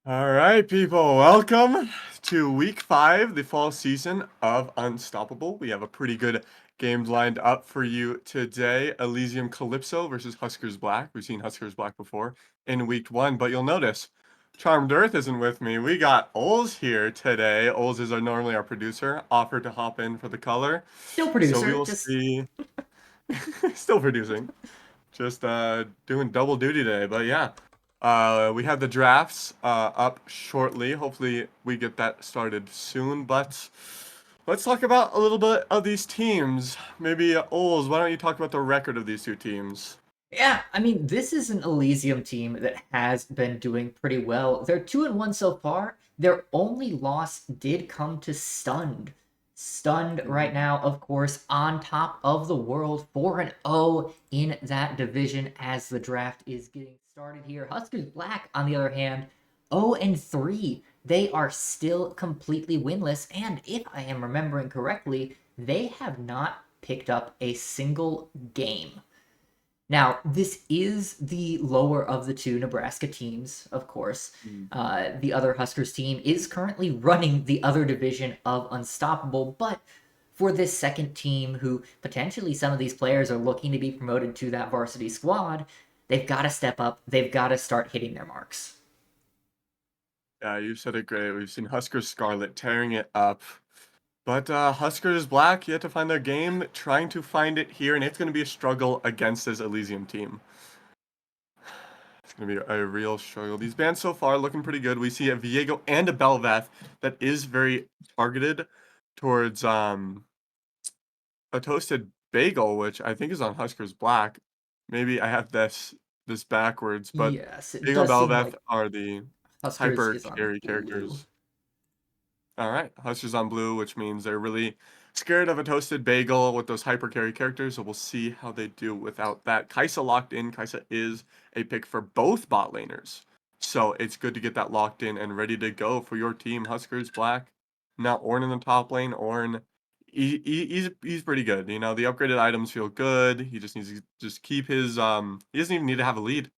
All right, people, welcome to week 5, the fall season of Unstoppable. We have a pretty good game lined up for you today. Elysium Calypso versus Huskers Black. We've seen Huskers Black before in week 1, but you'll notice Charmed Earth isn't with me. We got Ols here today. Ols is normally our producer, offered to hop in for the color. Still So we producer, will just see. Still producing. Just doing double duty today, but yeah. We have the drafts up shortly. Hopefully we get that started soon, but let's talk about a little bit of these teams. Maybe Ols, why don't you talk about the record of these two teams? yeah. I mean, this is an Elysium team that has been doing pretty well. They're 2-1 so far. Their only loss did come to Stunned. Stunned right Mm. now, of course, on top of the world, 4-0 in that division as the draft is getting started here. Huskers Black, on the other hand, 0-3. They are still completely winless, and if I am remembering correctly, they have not picked up a single game. Now, this is the lower of the two Nebraska teams, of course. Mm. The other Huskers team is currently running the other division of Unstoppable, but for this second team, who potentially some of these players are looking to be promoted to that varsity squad, they've got to step up. They've got to start hitting their marks. Yeah, you said it great. We've seen Huskers Scarlet tearing it up. But Huskers Black yet to find their game, trying to find it here, and it's going to be a struggle against this Elysium team. It's going to be a real struggle. These bands so far looking pretty good. We see a Viego and a Belvath that is very targeted towards a toasted bagel, which I think is on Huskers Black. Maybe I have this backwards, but Yes, it Bagel and does seem Belvath like are the Huskers hyper is on carry blue. characters. All right, Huskers on blue, which means they're really scared of a toasted bagel with those hyper carry characters. So we'll see how they do without that. Kaisa locked in. Kaisa is a pick for both bot laners, so it's good to get that locked in and ready to go for your team. Huskers Black. Now Ornn in the top lane. Ornn, he's pretty good. You know the upgraded items feel good. He just needs to just keep his He doesn't even need to have a lead.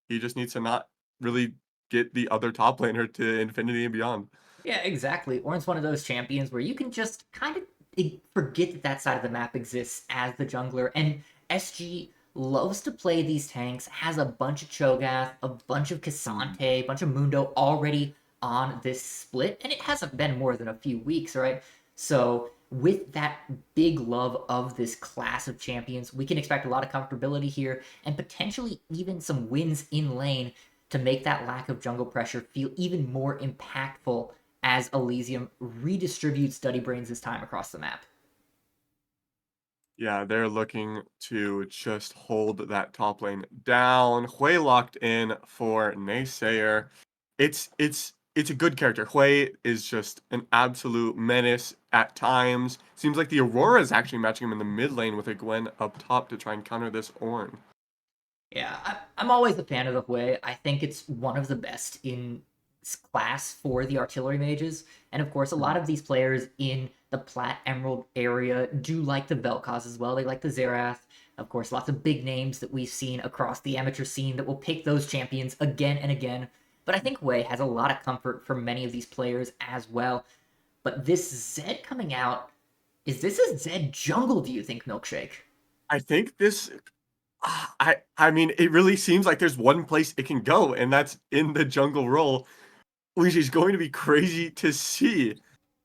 He just needs to not really get the other top laner to infinity and beyond. Yeah, exactly. Ornn's one of those champions where you can just kind of forget that that side of the map exists as the jungler. And SG loves to play these tanks, has a bunch of Cho'Gath, a bunch of Mhm. Cassante, a bunch of Mundo already on this split. And it hasn't been more than a few weeks, right? So, with that big love of this class of champions, we can expect a lot of comfortability here and potentially even some wins in lane to make that lack of jungle pressure feel even more impactful as Elysium redistributes Study Brains' time across the map. Yeah, they're looking to just hold that top lane down. Hui locked in for Naysayer. It's a good character. Hui is just an absolute menace at times. Seems like the Aurora is actually matching him in the mid lane with a Gwen up top to try and counter this Ornn. Yeah, I'm always a fan of the Hui. I think it's one of the best in class for the artillery mages. And of course, a lot Mhm. of these players in the Plat Emerald area do like the Vel'Koz as well. They like the Xerath. Of course, lots of big names that we've seen across the amateur scene that will pick those champions again and again. But I think Hui has a lot of comfort for many of these players as well. But this Zed coming out, is this a Zed jungle, do you think, Milkshake? I think this I mean, it really seems like there's one place it can go, and that's in the jungle role, which is going to be crazy to see.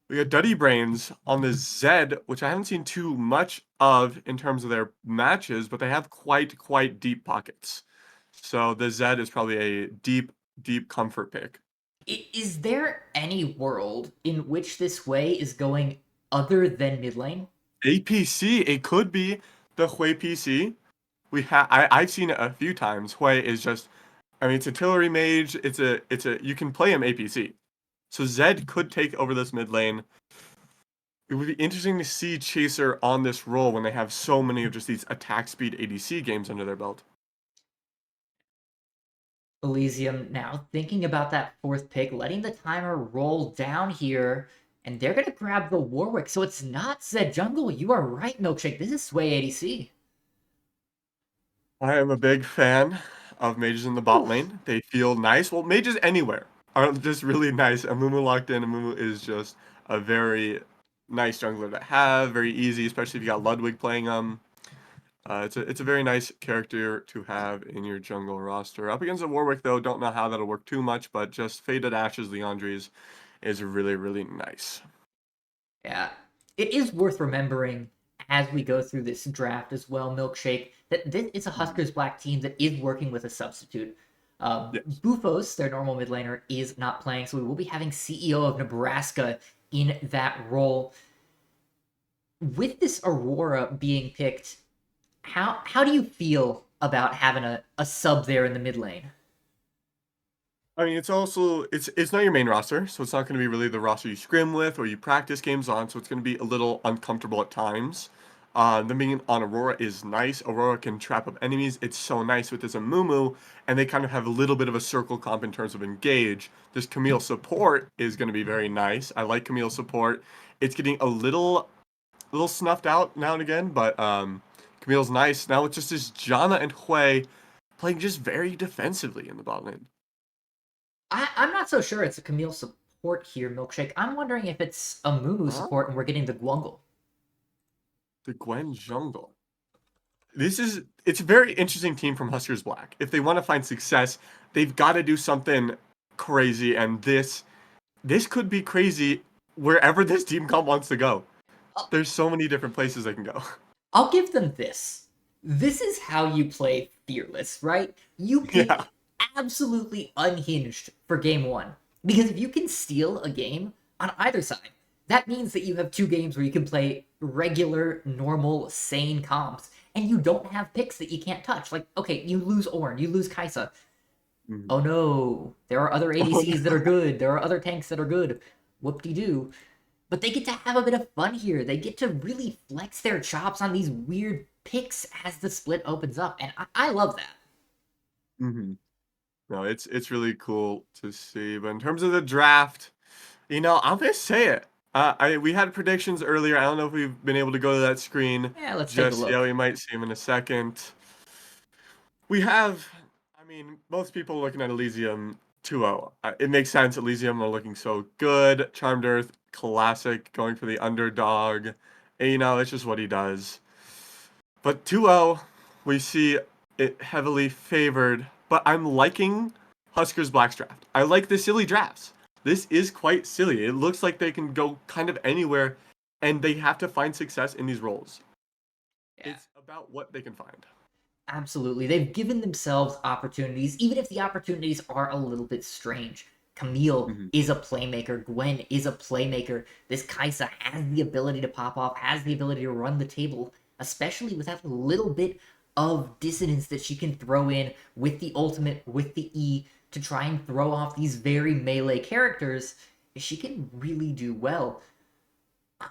We got Duddy Brains on the Zed, which I haven't seen too much of in terms of their matches, but they have quite deep pockets. So the Zed is probably a deep comfort pick. Is there any world in which this way is going other than mid lane? APC, it could be the Hui PC. I've seen it a few times. Hui is just, I mean, it's a artillery mage. It's a you can play him APC. So Zed could take over this mid lane. It would be interesting to see Chaser on this role when they have so many of just these attack speed ADC games under their belt. Elysium now thinking about that fourth pick, letting the timer roll down here, and they're gonna grab the Warwick. So it's not Zed Jungle. You are right, Milkshake. This is Sway ADC. I am a big fan of mages in the bot Oof. lane. They feel nice. Well, mages anywhere. are just really nice. Amumu locked in. Amumu is just a very nice jungler to have. Very easy, especially if you got Ludwig playing it's a very nice character to have in your jungle roster. Up against a Warwick though, don't know how that'll work too much, but just Faded Ashes Leandries is really, really nice. Yeah. It is worth remembering as we go through this draft as well, Milkshake, that this is a Mhm. Huskers Black team that is working with a substitute. Yes. Bufos, their normal mid laner, is not playing, so we will be having CEO of Nebraska in that role. With this Aurora being picked, how do you feel about having a sub there in the mid lane? I mean, it's also it's not your main roster, so it's not going to be really the roster you scrim with or you practice games on. So it's going to be a little uncomfortable at times. Them being on Aurora is nice. Aurora can trap up enemies. It's so nice with this Amumu, and they kind of have a little bit of a circle comp in terms of engage. This Camille support is going to be very nice. I like Camille support. It's getting a little snuffed out now and again, but Camille's nice. Now it's just this Jana and Hui playing just very defensively in the bot lane. I'm not so sure it's a Camille support here, Milkshake. I'm wondering if it's a Mumu support and we're getting the Gwungle. The Gwen jungle. It's a very interesting team from Huskers Black. If they want to find success, they've got to do something crazy, and this could be crazy wherever this team comp wants to go. There's so many different places they can go. I'll give them this. This is how you play Fearless, right? You Yeah. pick absolutely unhinged for game one. Because if you can steal a game on either side, that means that you have two games where you can play regular, normal, sane comps, and you don't have picks that you can't touch. Like, okay, you lose Ornn, you lose Kaisa. Mhm. Oh no, there are other Oh, ADCs that are good, there are other tanks that are good. Whoop-de-doo. But they get to have a bit of fun here. They get to really flex their chops on these weird picks as the split opens up, and I love that. mhm. No, it's really cool to see. But in terms of the draft, I'm gonna say it. We had predictions earlier. I don't know if we've been able to go to that screen Yeah, let's take a just yet. look. We might see him in a second. We have, I mean, most people looking at Elysium 2-0. It makes sense. Elysium are looking so good. Charmed Earth, classic, going for the underdog. And, it's just what he does. But 2-0, we see it heavily favored. But I'm liking Huskers Black's draft. I like the silly drafts. This is quite silly. It looks like they can go kind of anywhere, and they have to find success in these roles. Yeah, It's about what they can find. absolutely. They've given themselves opportunities, even if the opportunities are a little bit strange. Camille Hmm. is a playmaker. Gwen is a playmaker. This Kaisa has the ability to pop off, has the ability to run the table, especially with that little bit of dissonance that she can throw in with the ultimate, with the E, to try and throw off these very melee characters. She can really do well.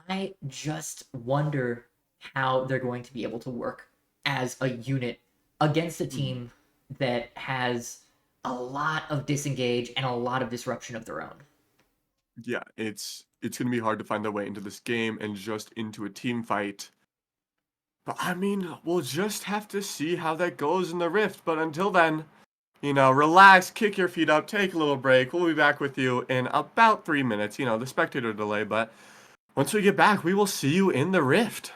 I just wonder how they're going to be able to work as a unit against a Hmm. team that has a lot of disengage and a lot of disruption of their own. Yeah, it's gonna be hard to find their way into this game and just into a team fight. But I mean, we'll just have to see how that goes in the Rift. But until then, relax, kick your feet up, take a little break. We'll be back with you in about 3 minutes. The spectator delay. But once we get back, we will see you in the Rift.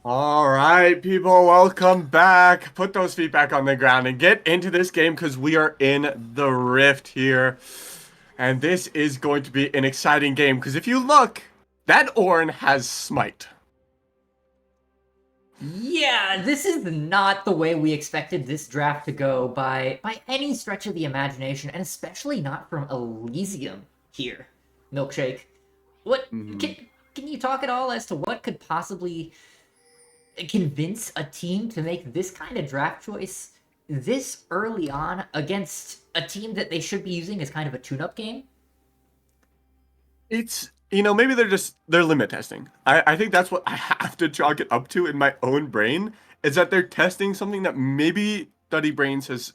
All right, people, welcome back. Put those feet back on the ground and get into this game because we are in the Rift here. And this is going to be an exciting game because if you look, that Ornn has Smite. Yeah, this is not the way we expected this draft to go by any stretch of the imagination, and especially not from Elysium here. Milkshake. What Mhm. can you talk at all as to what could possibly convince a team to make this kind of draft choice this early on against a team that they should be using as kind of a tune-up game? It's, maybe they're limit testing. I think that's what I have to chalk it up to in my own brain, is that they're testing something that maybe Study Brains has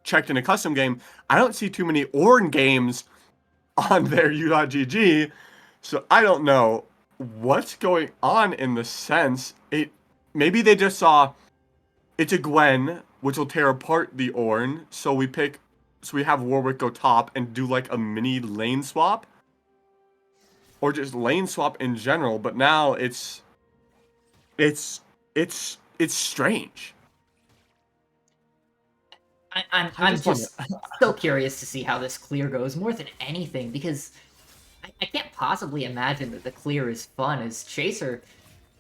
checked in a custom game. I don't see too many Ornn games on their U.GG, so I don't know what's going on in the sense. Maybe they just saw it's a Gwen, which will tear apart the Ornn, so we have Warwick go top and do like a mini lane swap or just lane swap in general, but now it's it's strange. I I'm just want just to. so curious to see how this clear goes more than anything because I can't possibly imagine that the clear is fun as Chaser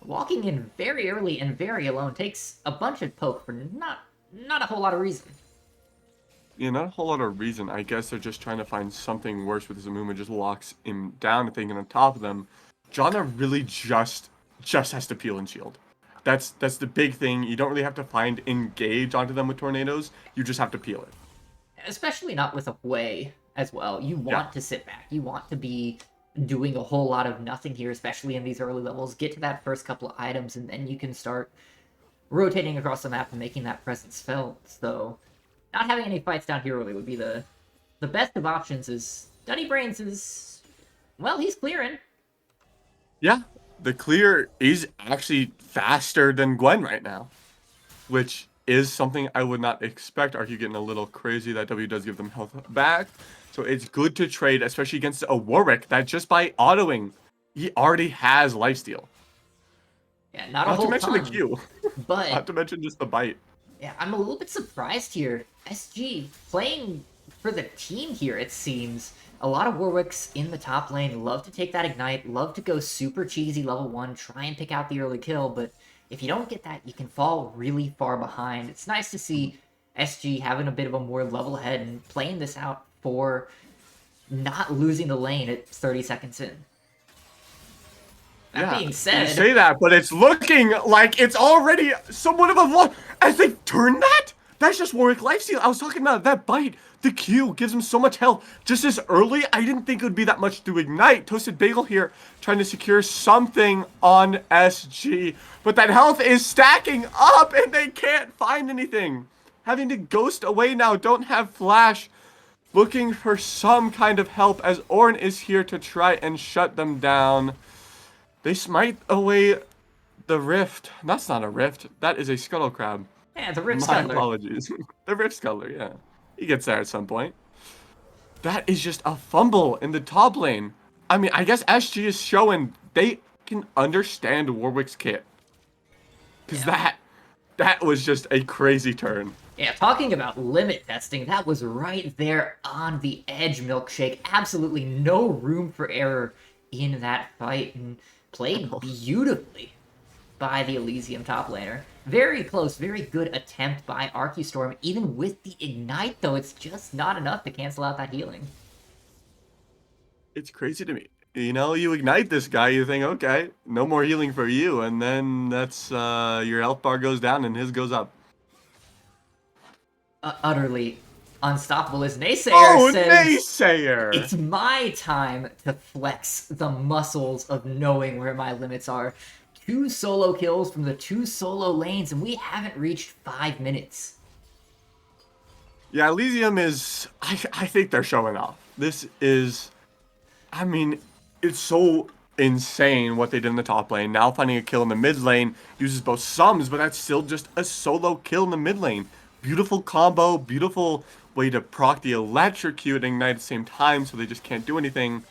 walking in very early and very alone takes a bunch of poke for not a whole lot of reason. Not a whole lot of reason. I guess they're just trying to find something worse with Zamuma just locks him down and thinking on top of them. Jana really just has to peel and shield. That's the big thing. You don't really have to find engage onto them with tornadoes. You just have to peel it. Especially not with a way as well. You Yeah. want to sit back. You want to be doing a whole lot of nothing here, especially in these early levels. Get to that first couple of items, and then you can start rotating across the map and making that presence felt. So, not having any fights down here early would be the best of options. Is Dunny Brains is well, he's clearing. Yeah. The clear is actually faster than Gwen right now, which is something I would not expect. Arcu getting a little crazy. That W does give them health back. So it's good to trade, especially against a Warwick that just by autoing, he already has lifesteal. Yeah, not a Not to whole mention the ton, Q. but Not to mention just the bite. yeah, I'm a little bit surprised here. SG playing for the team here, it seems. A lot of Warwicks in the top lane love to take that ignite, love to go super cheesy level 1, try and pick out the early kill, but if you don't get that, you can fall really far behind. It's nice to see SG having a bit of a more level head and playing this out for not losing the lane at 30 seconds in. That Yeah, being you said, say that, but it's looking like it's already somewhat of a loss. As they turn that? That's just Warwick lifesteal. I was talking about that bite. The Q gives him so much health. Just as early, I didn't think it would be that much to ignite. Toasted Bagel here trying to secure something on SG. But that health is stacking up and they can't find anything. Having to ghost away now, don't have flash. Looking for some kind of help as Ornn is here to try and shut them down. They smite away the rift. That's not a rift. That is a scuttle crab. yeah, the Rift My Scuttler. apologies. The rift scuttler, yeah. He gets there at some point. That is just a fumble in the top lane. I mean, I guess SG is showing they can understand Warwick's kit. Because Yeah. that was just a crazy turn. Yeah, talking about limit testing, that was right there on the edge, Milkshake. Absolutely no room for error in that fight, and played beautifully by the Elysium top laner. Very close, very good attempt by Arcustorm. Even with the Ignite, though, it's just not enough to cancel out that healing. It's crazy to me. You ignite this guy, you think, okay, no more healing for you, and then that's your health bar goes down and his goes up. Utterly unstoppable as Naysayer Oh, says, naysayer! it's my time to flex the muscles of knowing where my limits are. 2 solo kills from the 2 solo lanes, and we haven't reached 5 minutes. Yeah, Elysium is. I think they're showing off. This is. I mean, it's so insane what they did in the top lane. Now finding a kill in the mid lane uses both sums, but that's still just a solo kill in the mid lane. Beautiful combo, beautiful way to proc the electrocute and ignite at the same time, so they just can't do anything.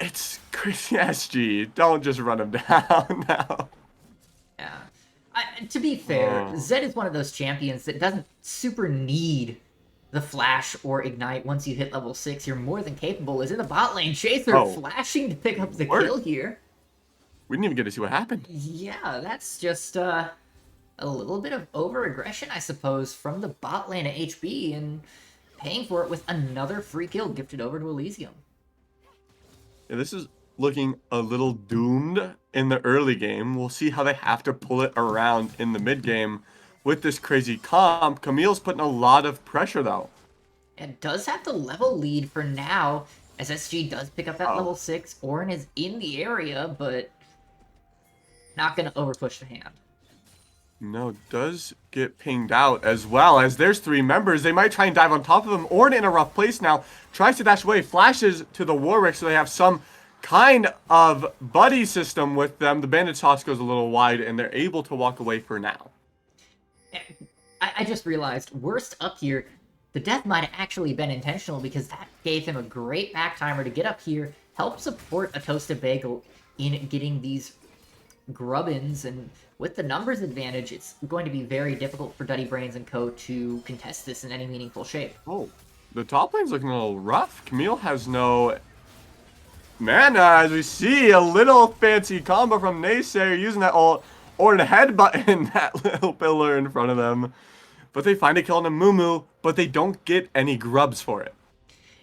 It's crazy SG. Don't just run him down now. Yeah. To be fair, Oh. Zed is one of those champions that doesn't super need the flash or ignite once you hit level 6. You're more than capable. Is in the bot lane. Chaser Oh. flashing to pick up the Word. kill here. We didn't even get to see what happened. Yeah, that's just a little bit of over-aggression, I suppose, from the bot lane at HB, and paying for it with another free kill gifted over to Elysium. Yeah, this is looking a little doomed in the early game. We'll see how they have to pull it around in the mid game with this crazy comp. Camille's putting a lot of pressure though. And does have the level lead for now, as SG does pick up that Oh. level 6. Orin is in the area, but not going to overpush the hand. No, does get pinged out as well. As there's 3 members, they might try and dive on top of them. Orn in a rough place now, tries to dash away, flashes to the Warwick, so they have some kind of buddy system with them. The bandage toss goes a little wide, and they're able to walk away for now. I just realized, worst up here, the death might have actually been intentional because that gave him a great back timer to get up here, help support a toasted bagel in getting these grubbins, and with the numbers advantage, it's going to be very difficult for Duddy Brains and co to contest this in any meaningful shape. Oh, the top lane's looking a little rough. Camille has no mana, as we see a little fancy combo from Naysayer using that ult or a headbutt in that little pillar in front of them. But they find a kill on a Mumu, but they don't get any grubs for it.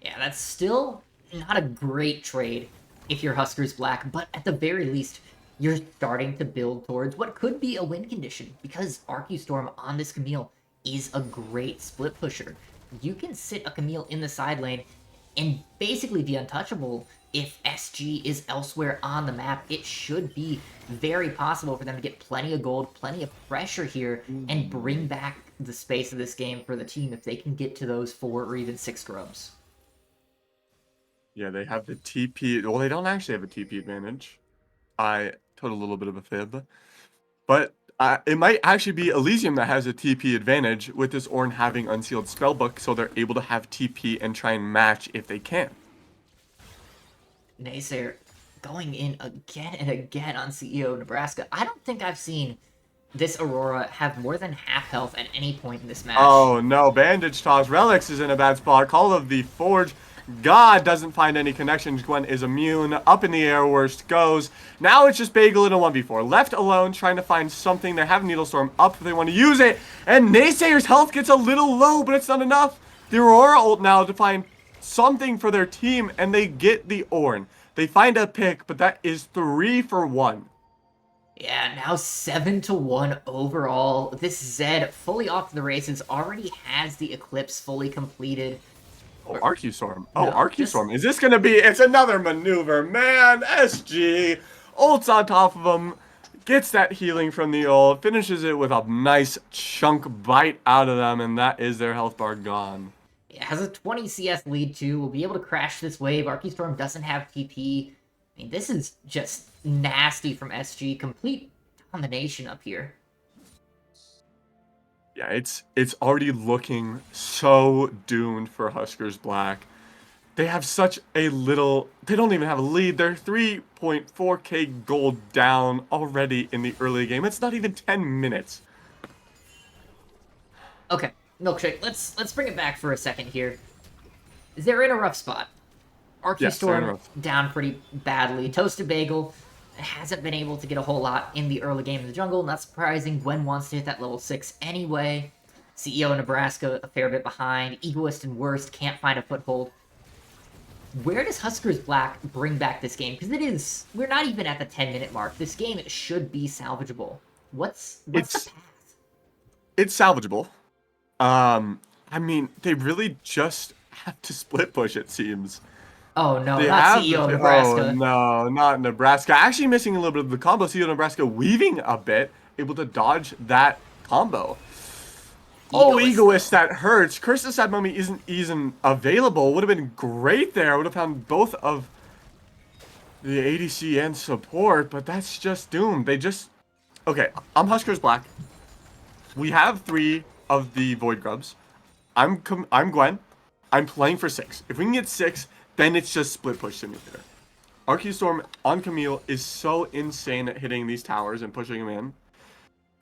Yeah, that's still not a great trade if you're Huskers Black, but at the very least, you're starting to build towards what could be a win condition, because Arcustorm on this Camille is a great split pusher. You can sit a Camille in the side lane and basically be untouchable. If SG is elsewhere on the map, it should be very possible for them to get plenty of gold, plenty of pressure here, and bring back the space of this game for the team if they can get to those 4 or even 6 grubs. Yeah, they have the TP. Well, they don't actually have a TP advantage. I told a little bit of a fib. But it might actually be Elysium that has a TP advantage with this Ornn having Unsealed Spellbook, so they're able to have TP and try and match if they can. Naysayer going in again and again on CEO Nebraska. I don't think I've seen this Aurora have more than half health at any point in this match. Oh no, Bandage Toss. Relics is in a bad spot. Call of the Forge. God doesn't find any connections. Gwen is immune. Up in the air, worst goes. Now it's just Bagel in a 1v4. Left alone, trying to find something. They have Needle Storm up if they want to use it. And Naysayer's health gets a little low, but it's not enough. The Aurora ult now to find something for their team, and they get the Ornn. They find a pick, but that is 3 for 1. Yeah, now 7-1 overall. This Zed, fully off the races, already has the Eclipse fully completed. Oh, Arcustorm. Oh, No, Arcustorm. Is this going to be... It's another maneuver, man. SG. Ults on top of him. Gets that healing from the ult. Finishes it with a nice chunk bite out of them, and that is their health bar gone. It has a 20 CS lead too. Will be able to crash this wave. Arcustorm doesn't have TP. I mean, this is just nasty from SG. Complete domination up here. Yeah, it's already looking so doomed for Huskers Black. They have such a little... They don't even have a lead. They're 3.4k gold down already in the early game. It's not even 10 minutes. Okay, Milkshake, let's bring it back for a second here. They're in a rough spot. Yes, they're in a Arcustorm rough- down pretty badly. Toasted Bagel hasn't been able to get a whole lot in the early game in the jungle. Not surprising. Gwen wants to hit that level 6 anyway. CEO Nebraska a fair bit behind. Egoist and Worst can't find a foothold. Where does Huskers Black bring back this game? Because we're not even at the 10-minute mark. This game should be salvageable. What's the path? It's salvageable. I mean, they really just have to split push, it seems. Oh no, They not have CEO the- Nebraska. Oh, no, not Nebraska. Actually missing a little bit of the combo. CEO Nebraska weaving a bit, able to dodge that combo. Oh, Egoist, that hurts. Curse of Sad Mummy isn't even available. Would have been great there. Would have found both of the ADC and support, but that's just doomed. They just... Okay, I'm Huskers Black. We have 3 of the Void Grubs. I'm Gwen. I'm playing for 6. If we can get 6, then it's just split push simulator. Arcustorm on Camille is so insane at hitting these towers and pushing them in.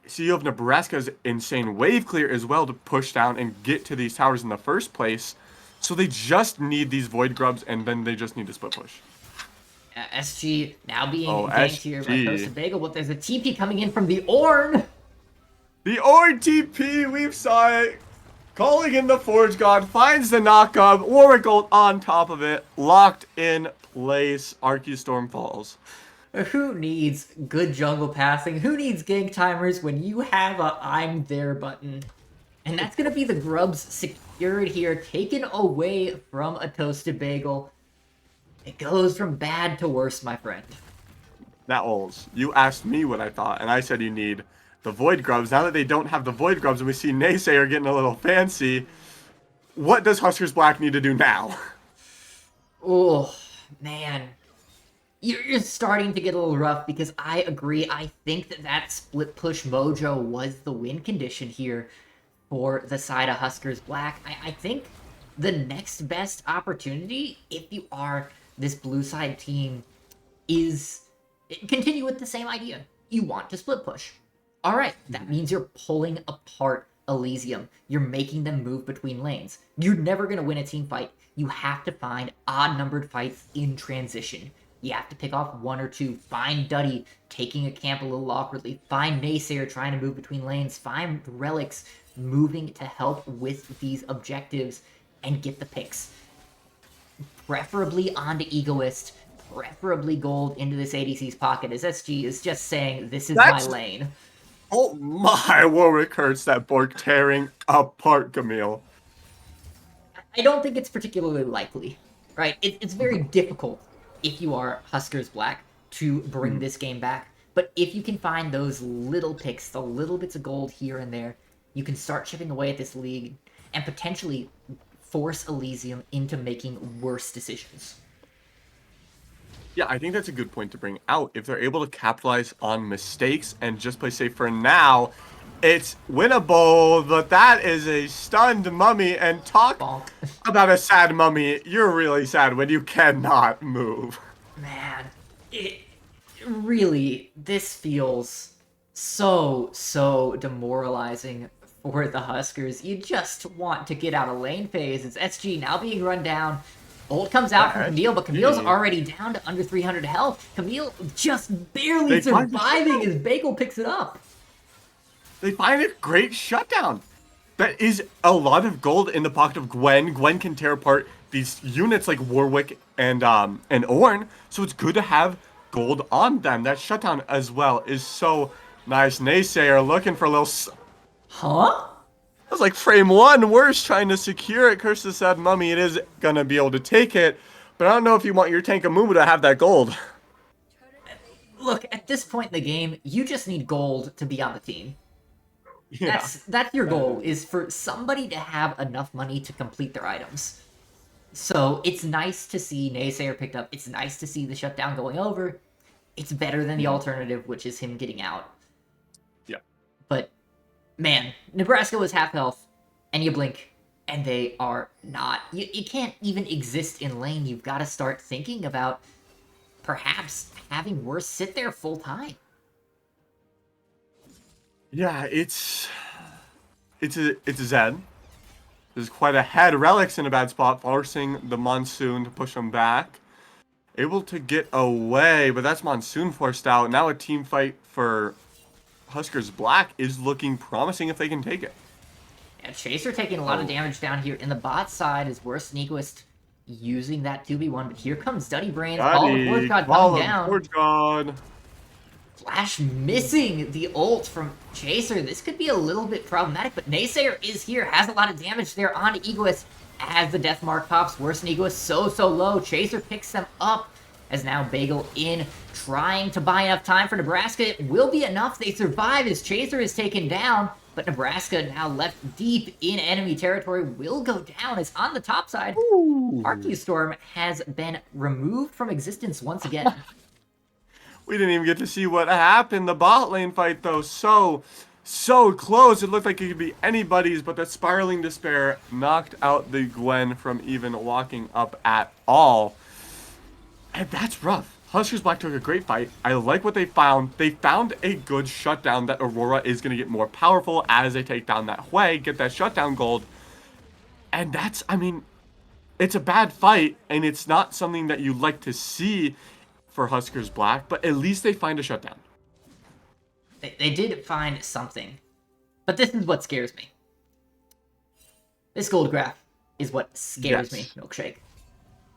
So you have Nebraska's insane wave clear as well to push down and get to these towers in the first place. So they just need these void grubs, and then they just need to split push. SG now being Oh, ganked here by SG. Toasted Bagel, but there's a TP coming in from the Ornn. The Ornn TP, we saw it. Calling in the Forge God, finds the knockup. Warwick ult on top of it. Locked in place. Arceustorm falls. Who needs good jungle passing? Who needs gank timers when you have a I'm there button? And that's going to be the grubs secured here, taken away from a Toasted Bagel. It goes from bad to worse, my friend. That Ols. You asked me what I thought, and I said you need the Void Grubs. Now that they don't have the Void Grubs and we see Naysayer getting a little fancy, what does Huskers Black need to do now? Oh, man. You're starting to get a little rough because I agree. I think that split push mojo was the win condition here for the side of Huskers Black. I think the next best opportunity, if you are this blue side team, is continue with the same idea. You want to split push. All right, that means you're pulling apart Elysium. You're making them move between lanes. You're never going to win a team fight. You have to find odd-numbered fights in transition. You have to pick off one or two. Find Duddy taking a camp a little awkwardly. Find Naysayer trying to move between lanes. Find Relics moving to help with these objectives and get the picks. Preferably onto Egoist. Preferably gold into this ADC's pocket, as SG is just saying, this is my lane. Oh my, Warwick hurts that Bork tearing apart Camille. I don't think it's particularly likely, right? It's very difficult if you are Huskers Black to bring this game back. But if you can find those little picks, the little bits of gold here and there, you can start chipping away at this league and potentially force Elysium into making worse decisions. Yeah, I think that's a good point to bring out. If they're able to capitalize on mistakes and just play safe for now, it's winnable, but that is a stunned mummy. And talk Bonk. about a sad mummy. You're really sad when you cannot move. Man, it really, this feels so demoralizing for the Huskers. You just want to get out of lane phase. It's SG now being run down. Ult comes out from Camille, but Camille's already down to under 300 health. Camille just barely surviving as Bagel picks it up. They find a great shutdown. That is a lot of gold in the pocket of Gwen. Gwen can tear apart these units like Warwick and Ornn, so it's good to have gold on them. That shutdown as well is so nice. Naysayer looking for a little... Huh? That was like frame one. Worse trying to secure it. Curse the sad mummy. It is going to be able to take it, but I don't know if you want your tank of Mumu to have that gold. Look, at this point in the game, you just need gold to be on the team. Yeah. That's your goal, is for somebody to have enough money to complete their items. So it's nice to see Naysayer picked up. It's nice to see the shutdown going over. It's better than the alternative, which is him getting out. Yeah. But, man, Nebraska was half health, and you blink, and they are not. You can't even exist in lane. You've got to start thinking about perhaps having Worse sit there full time. Yeah, it's a Zed. There's quite a head. Relics in a bad spot, forcing the Monsoon to push him back. Able to get away, but that's Monsoon forced out. Now a team fight for Huskers Black is looking promising if they can take it. Yeah, Chaser taking a lot of damage down here in the bot side is Worse Nequist using that 2v1, but here comes Duddy Brains. All the Forge God coming down. Forge God. Flash missing the ult from Chaser. This could be a little bit problematic, but Naysayer is here, has a lot of damage there on Egoist as the death mark pops. Worse than Egoist so low. Chaser picks them up as now Bagel in, trying to buy enough time for Nebraska. It will be enough. They survive as Chaser is taken down, but Nebraska now left deep in enemy territory will go down as on the top side, Arceustorm has been removed from existence once again. We didn't even get to see what happened. The bot lane fight, though, so close. It looked like it could be anybody's, but the Spiraling Despair knocked out the Gwen from even walking up at all. And that's rough. Huskers Black took a great fight. I like what they found. They found a good shutdown that Aurora is going to get more powerful as they take down that Hui, get that shutdown gold. And that's, I mean, it's a bad fight, and it's not something that you like to see for Huskers Black, but at least they find a shutdown. They did find something. But this is what scares me. This gold graph is what scares me, Milkshake.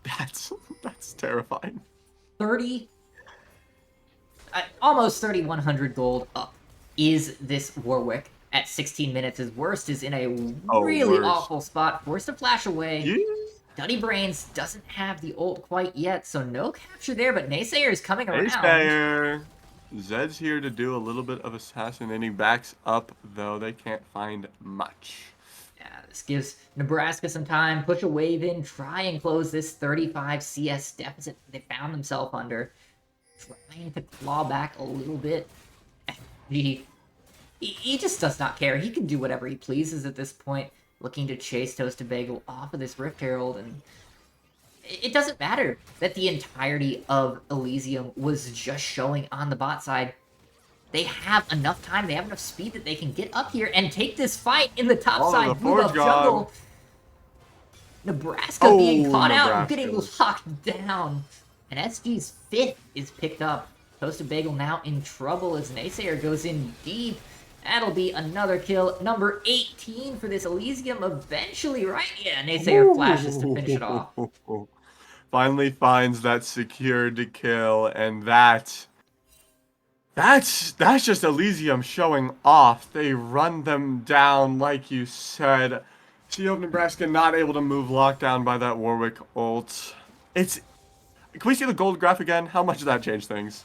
That's terrifying. Almost 3,100 gold up is this Warwick at 16 minutes. His worst is in a really awful spot. Forced to flash away. Yeah. Duddy Brains doesn't have the ult quite yet, so no capture there, but Naysayer is coming around. Naysayer. Zed's here to do a little bit of assassinating. Backs up, though. They can't find much. Yeah, this gives Nebraska some time. Push a wave in. Try and close this 35 CS deficit they found themselves under. Trying to claw back a little bit. He just does not care. He can do whatever he pleases at this point. Looking to chase Toasted Bagel off of this Rift Herald, and it doesn't matter that the entirety of Elysium was just showing on the bot side. They have enough time, they have enough speed that they can get up here and take this fight in the top side, move up jungle. Nebraska being caught out, getting locked down. And SG's 5th is picked up. Toasted Bagel now in trouble as Naysayer goes in deep. That'll be another kill. Number 18 for this Elysium eventually, right? Yeah, Naysayer flashes to finish it off. Finally finds that secured kill, and that's just Elysium showing off. They run them down, like you said. Sea of Nebraska not able to move lockdown by that Warwick ult. Can we see the gold graph again? How much did that change things?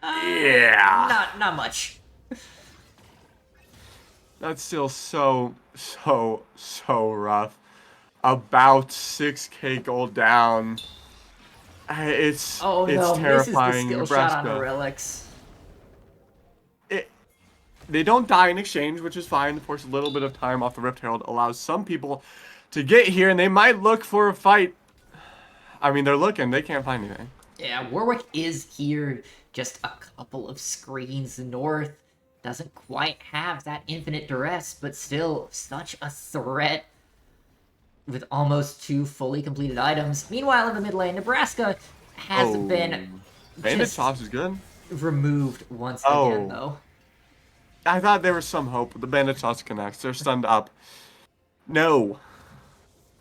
Yeah. Not much. That's still so rough. About 6k gold down. It's terrifying. Misses the skill shot on Relics. They don't die in exchange, which is fine. Of course, a little bit of time off the Rift Herald allows some people to get here, and they might look for a fight. I mean, they're looking. They can't find anything. Yeah, Warwick is here just a couple of screens north. Doesn't quite have that infinite duress, but still such a threat with almost 2 fully completed items. Meanwhile, in the mid lane, Nebraska has been Bandit Toss is good. Removed once again, though. I thought there was some hope. The Bandit Toss connects. They're stunned up. No.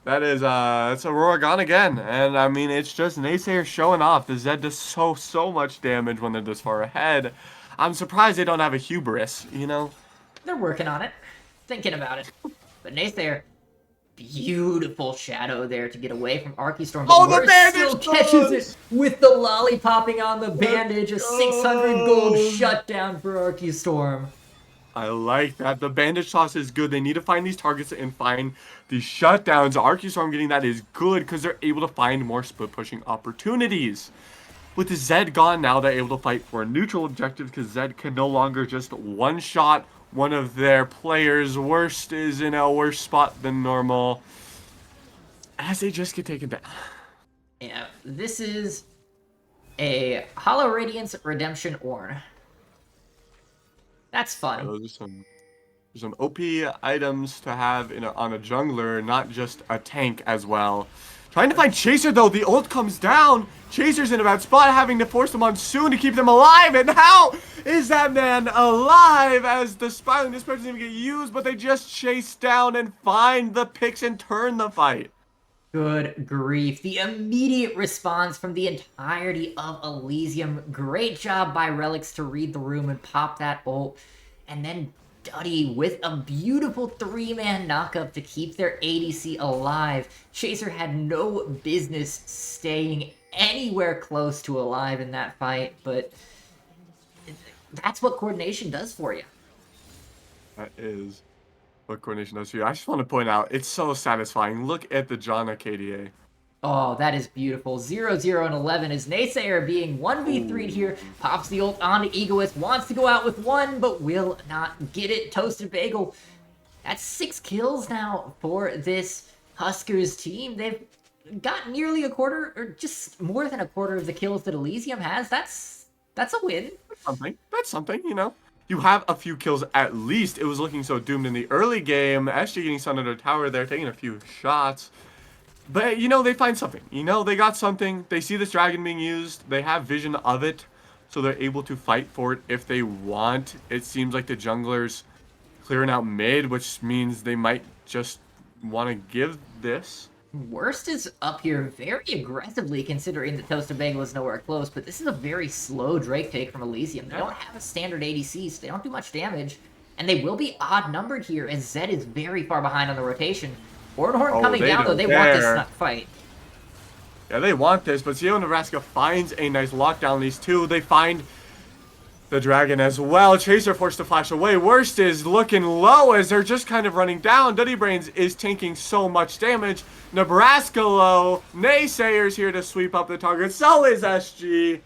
That is, it's Aurora gone again. And, I mean, it's just Naysayer showing off. The Zed does so much damage when they're this far ahead. I'm surprised they don't have a hubris, you know? They're working on it. Thinking about it. But Naysayer, beautiful shadow there to get away from Archistorm. But the bandage still catches it with the lollipopping on the bandage. A 600 gold shutdown for Archistorm. I like that. The bandage toss is good. They need to find these targets and find these shutdowns. Archistorm getting that is good because they're able to find more split pushing opportunities. With the Zed gone now, they're able to fight for a neutral objective because Zed can no longer just one-shot one of their players. Worst is in a worse spot than normal as they just get taken down. Yeah, this is a Hollow Radiance Redemption Ornn. That's fun. Yeah, those are some OP items to have on a jungler, not just a tank as well. Trying to find Chaser, though. The ult comes down. Chaser's in a bad spot, having to force them on soon to keep them alive. And how is that man alive as the Spiraling Disperse doesn't even get used, but they just chase down and find the picks and turn the fight. Good grief. The immediate response from the entirety of Elysium. Great job by Relics to read the room and pop that ult. And then Duddy with a beautiful 3-man knockup to keep their ADC alive. Chaser had no business staying anywhere close to alive in that fight, but that's what coordination does for you. That is what coordination does for you. I just want to point out, it's so satisfying. Look at the Janna KDA. Oh, that is beautiful. 0-0 and 11 is Naysayer being 1v3'd here. Pops the ult onto Egoist. Wants to go out with 1, but will not get it. Toasted Bagel. That's 6 kills now for this Huskers team. They've got nearly a quarter, or just more than a quarter of the kills that Elysium has. That's a win. That's something. That's something, you know. You have a few kills at least. It was looking so doomed in the early game. SG getting stunned under tower there, taking a few shots. But, you know, they find something. You know, they got something. They see this dragon being used. They have vision of it. So they're able to fight for it if they want. It seems like the junglers clearing out mid, which means they might just want to give this. Worst is up here very aggressively, considering that Toasted Bagel is nowhere close, but this is a very slow Drake take from Elysium. They don't have a standard ADC, so they don't do much damage, and they will be odd-numbered here, as Zed is very far behind on the rotation. Ornhorn coming down, though, they want this fight. Yeah, they want this, but CEO Nebraska finds a nice lockdown. These two, they find the dragon as well. Chaser forced to flash away. Worst is looking low as they're just kind of running down. Duddy Brains is tanking so much damage. Nebraska low. Naysayers here to sweep up the target. So is SG.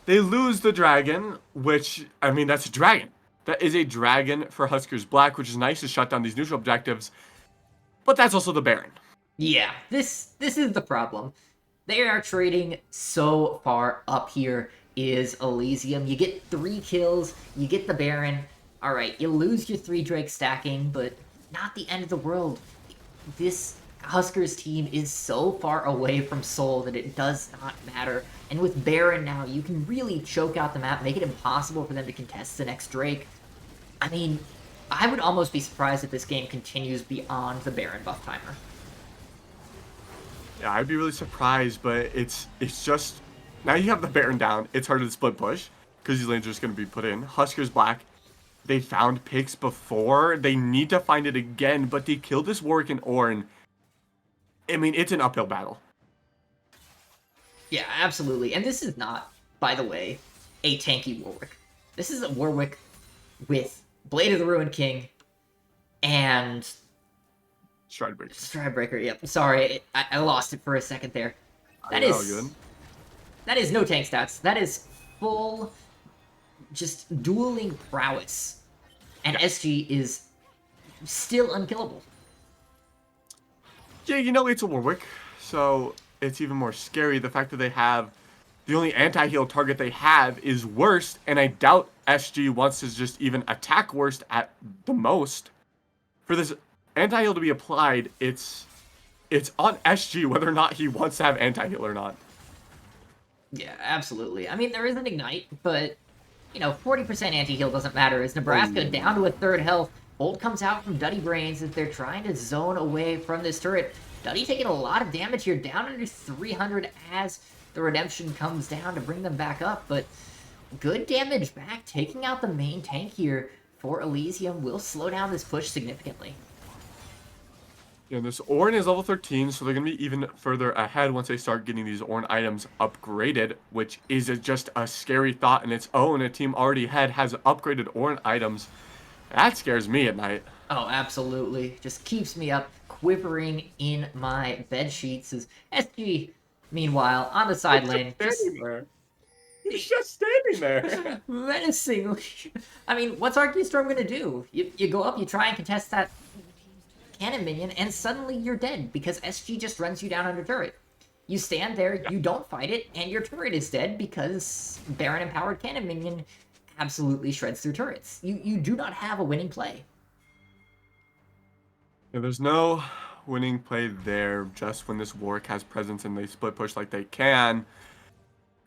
They lose the dragon, which, I mean, that's a dragon. That is a dragon for Huskers Black, which is nice to shut down these neutral objectives. But that's also the Baron. Yeah, this is the problem. They are trading so far up here. Is Elysium. You get 3 kills, you get the Baron. Alright, you lose your 3 Drake stacking, but not the end of the world. This Huskers team is so far away from Soul that it does not matter. And with Baron now, you can really choke out the map, make it impossible for them to contest the next Drake. I mean, I would almost be surprised if this game continues beyond the Baron buff timer. Yeah, I'd be really surprised, but it's just... Now you have the Baron down. It's harder to split push because these lanes are just going to be put in. Huskers Black, they found picks before. They need to find it again, but they killed this Warwick and Ornn. I mean, it's an uphill battle. Yeah, absolutely. And this is not, by the way, a tanky Warwick. This is a Warwick with Blade of the Ruined King and... Stridebreaker. Stridebreaker, yep. Sorry, I lost it for a second there. That is no tank stats. That is full, just dueling prowess. And SG is still unkillable. Yeah, you know, it's a Warwick, so it's even more scary. The fact that they have... The only anti-heal target they have is Worst, and I doubt SG wants to just even attack Worst at the most. For this anti-heal to be applied, it's on SG whether or not he wants to have anti-heal or not. Yeah, absolutely. I mean, there is an Ignite, but, you know, 40% anti-heal doesn't matter. As Nebraska down to a 3rd health, Bolt comes out from Duddy Brains as they're trying to zone away from this turret. Duddy taking a lot of damage here, down under 300 as the Redemption comes down to bring them back up, but good damage back. Taking out the main tank here for Elysium will slow down this push significantly. Yeah, this Ornn is level 13, so they're going to be even further ahead once they start getting these Ornn items upgraded, which is just a scary thought in its own. A team already ahead has upgraded Ornn items. That scares me at night. Oh, absolutely. Just keeps me up, quivering in my bed sheets. As SG, meanwhile, on the side lane. He's just standing there. Menacingly. I mean, what's Arcustorm going to do? You go up, you try and contest that cannon minion, and suddenly you're dead because SG just runs you down under turret. You stand there, you don't fight it, and your turret is dead because Baron empowered cannon minion absolutely shreds through turrets. You do not have a winning play. Yeah, there's no winning play there. Just when this Warwick has presence and they split push like they can,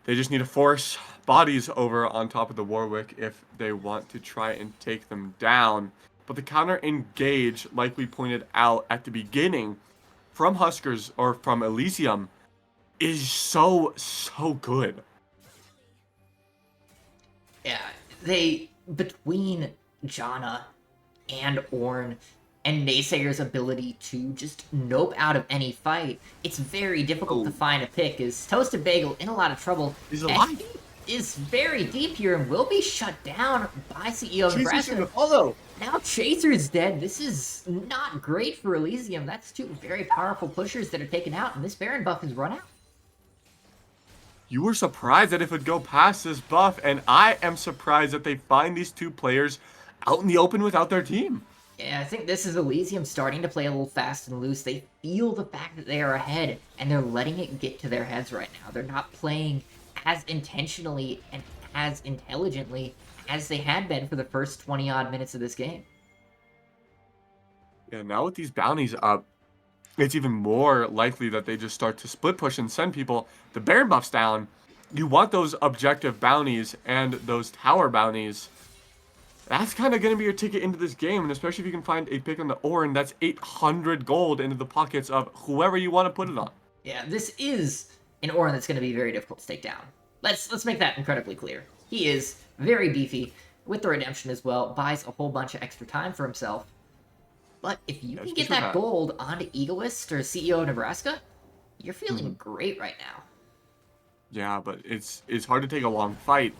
they just need to force bodies over on top of the Warwick if they want to try and take them down. But the counter engage, like we pointed out at the beginning, from Huskers or from Elysium, is so good. Yeah, they, between Janna and Ornn and Naysayer's ability to just nope out of any fight, it's very difficult to find a pick, as Toasted Bagel in a lot of trouble. He's alive. Is very deep here and will be shut down by CEO Nebraska. Follow. Now Chaser's dead. This is not great for Elysium. That's 2 very powerful pushers that are taken out, and this Baron buff is run out. You were surprised that it would go past this buff, and I am surprised that they find these 2 players out in the open without their team. Yeah, I think this is Elysium starting to play a little fast and loose. They feel the fact that they are ahead, and they're letting it get to their heads right now. They're not playing as intentionally and as intelligently as they had been for the first 20-odd minutes of this game. Yeah, now with these bounties up, it's even more likely that they just start to split push and send people the Baron buffs down. You want those objective bounties and those tower bounties. That's kind of going to be your ticket into this game, and especially if you can find a pick on the Orin, that's 800 gold into the pockets of whoever you want to put it on. Yeah, this is an Orin that's going to be very difficult to take down. Let's make that incredibly clear. He is very beefy with the redemption as well, buys a whole bunch of extra time for himself. But if you can get that gold onto Egoist or CEO of Nebraska, you're feeling great right now. Yeah, but it's hard to take a long fight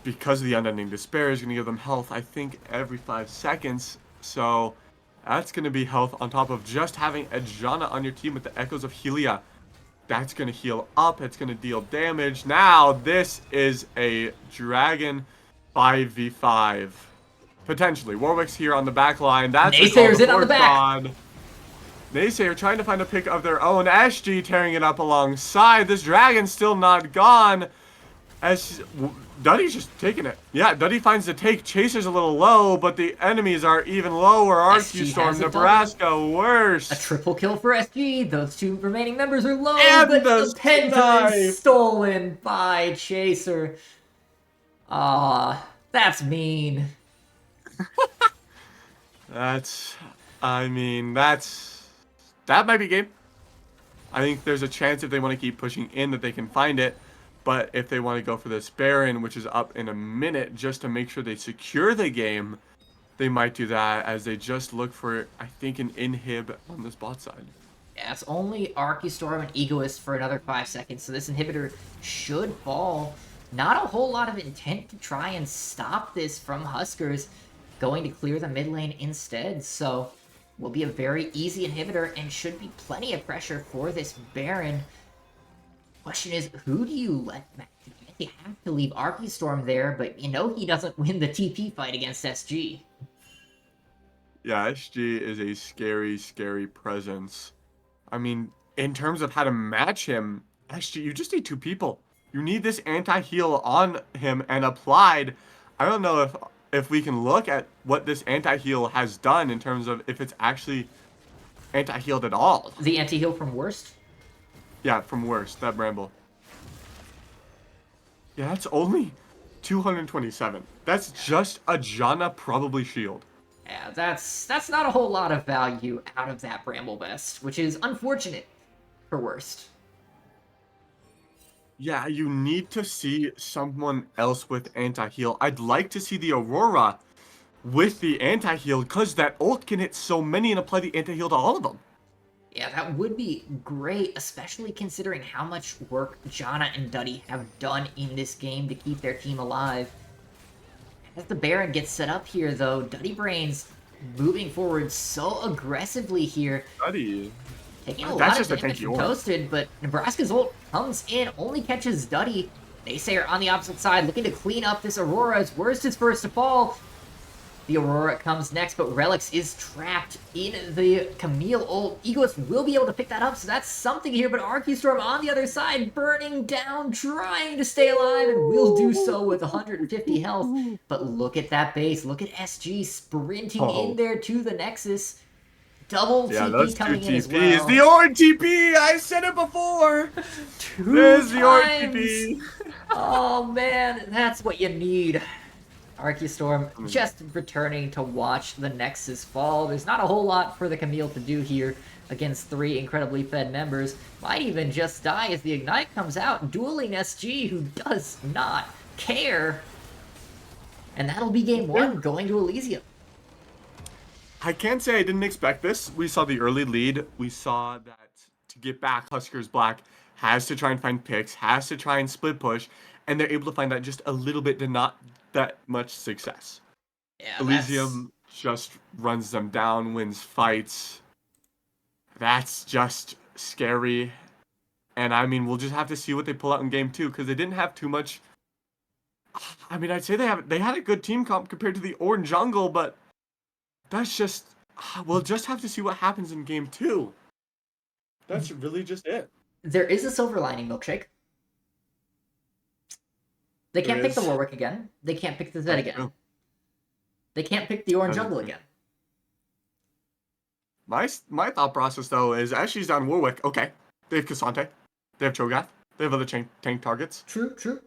because of the unending despair is going to give them health, I think, every 5 seconds. So that's going to be health on top of just having a Janna on your team with the Echoes of Helia. That's going to heal up. It's going to deal damage. Now, this is a Dragon 5v5. Potentially. Warwick's here on the back line. That's Naysayer's in on the back. Naysayer trying to find a pick of their own. SG tearing it up alongside. This Dragon's still not gone. Duddy's just taking it. Yeah, Duddy finds the take. Chaser's a little low, but the enemies are even lower. RQ Storm, Nebraska, worse. A triple kill for SG. Those two remaining members are low, and but the Pentagon stolen by Chaser. That's mean. That might be game. I think there's a chance if they want to keep pushing in that they can find it. But if they want to go for this Baron, which is up in a minute, just to make sure they secure the game, they might do that as they just look for, I think, an inhib on this bot side. Yeah, it's only Arcustorm and Egoist for another 5 seconds, so this inhibitor should fall. Not a whole lot of intent to try and stop this from Huskers, going to clear the mid lane instead, so will be a very easy inhibitor and should be plenty of pressure for this Baron. Question is, who do you let back? You have to leave Arcustorm there, but you know he doesn't win the TP fight against SG. Yeah, SG is a scary, scary presence. I mean, in terms of how to match him, SG, you just need 2 people. You need this anti-heal on him and applied. I don't know if we can look at what this anti-heal has done in terms of if it's actually anti-healed at all. The anti-heal from Worst? Yeah, from Worst, that Bramble. Yeah, that's only 227. That's just a Janna probably shield. Yeah, that's not a whole lot of value out of that Bramble Vest, which is unfortunate for Worst. Yeah, you need to see someone else with anti-heal. I'd like to see the Aurora with the anti-heal, because that ult can hit so many and apply the anti-heal to all of them. Yeah, that would be great, especially considering how much work Janna and Duddy have done in this game to keep their team alive. As the Baron gets set up here, though, Duddy Brains moving forward so aggressively here. Duddy. Taking a lot of damage from Toasted, but Nebraska's ult comes in, only catches Duddy. Naysayer on the opposite side, looking to clean up this Aurora. As Worst is first to fall. The Aurora comes next, but Relics is trapped in the Camille ult. Egoist will be able to pick that up, so that's something here, but Arcustorm on the other side, burning down, trying to stay alive, and will do so with 150 health. But look at that base. Look at SG sprinting in there to the Nexus. Double TP coming in as well. The Orange TP! I said it before! There's the Orange TP! Oh man, that's what you need. Arcustorm just returning to watch the Nexus fall. There's not a whole lot for the Camille to do here against 3 incredibly fed members. Might even just die as the Ignite comes out, dueling SG, who does not care. And that'll be game 1, going to Elysium. I can't say I didn't expect this. We saw the early lead. We saw that to get back, Huskers Black has to try and find picks, has to try and split push, and they're able to find that just a little bit, not that much success. Yeah, Elysium just runs them down, wins fights. That's just scary. And I mean, we'll just have to see what they pull out in game 2, because they didn't have too much. I mean, I'd say they had a good team comp compared to the Orange Jungle, but that's just we'll just have to see what happens in game 2. That's really just it. There is a silver lining, Milkshake. They There can't pick the is. Warwick again. They can't pick the Zed That's again. true. They can't pick the Orange That is Jungle true. again. My thought process though is as she's on Warwick, okay, they have Cassante, they have Cho'Gath, they have other tank targets. True, true.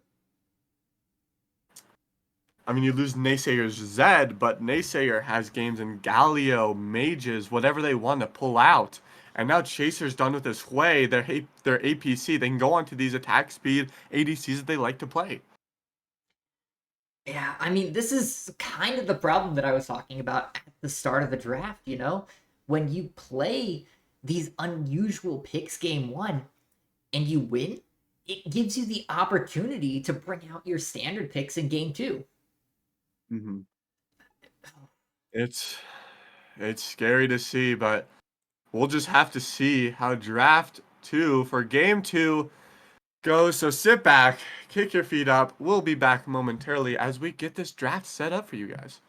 I mean, you lose Naysayer's Zed, but Naysayer has games in Galio, Mages, whatever they want to pull out. And now Chaser's done with his Hui, their APC. They can go onto these attack speed ADCs that they like to play. Yeah, I mean, this is kind of the problem that I was talking about at the start of the draft, you know? When you play these unusual picks game 1 and you win, it gives you the opportunity to bring out your standard picks in game 2. Mm-hmm. It's scary to see, but we'll just have to see how draft 2 for game 2 goes. So sit back, kick your feet up. We'll be back momentarily as we get this draft set up for you guys.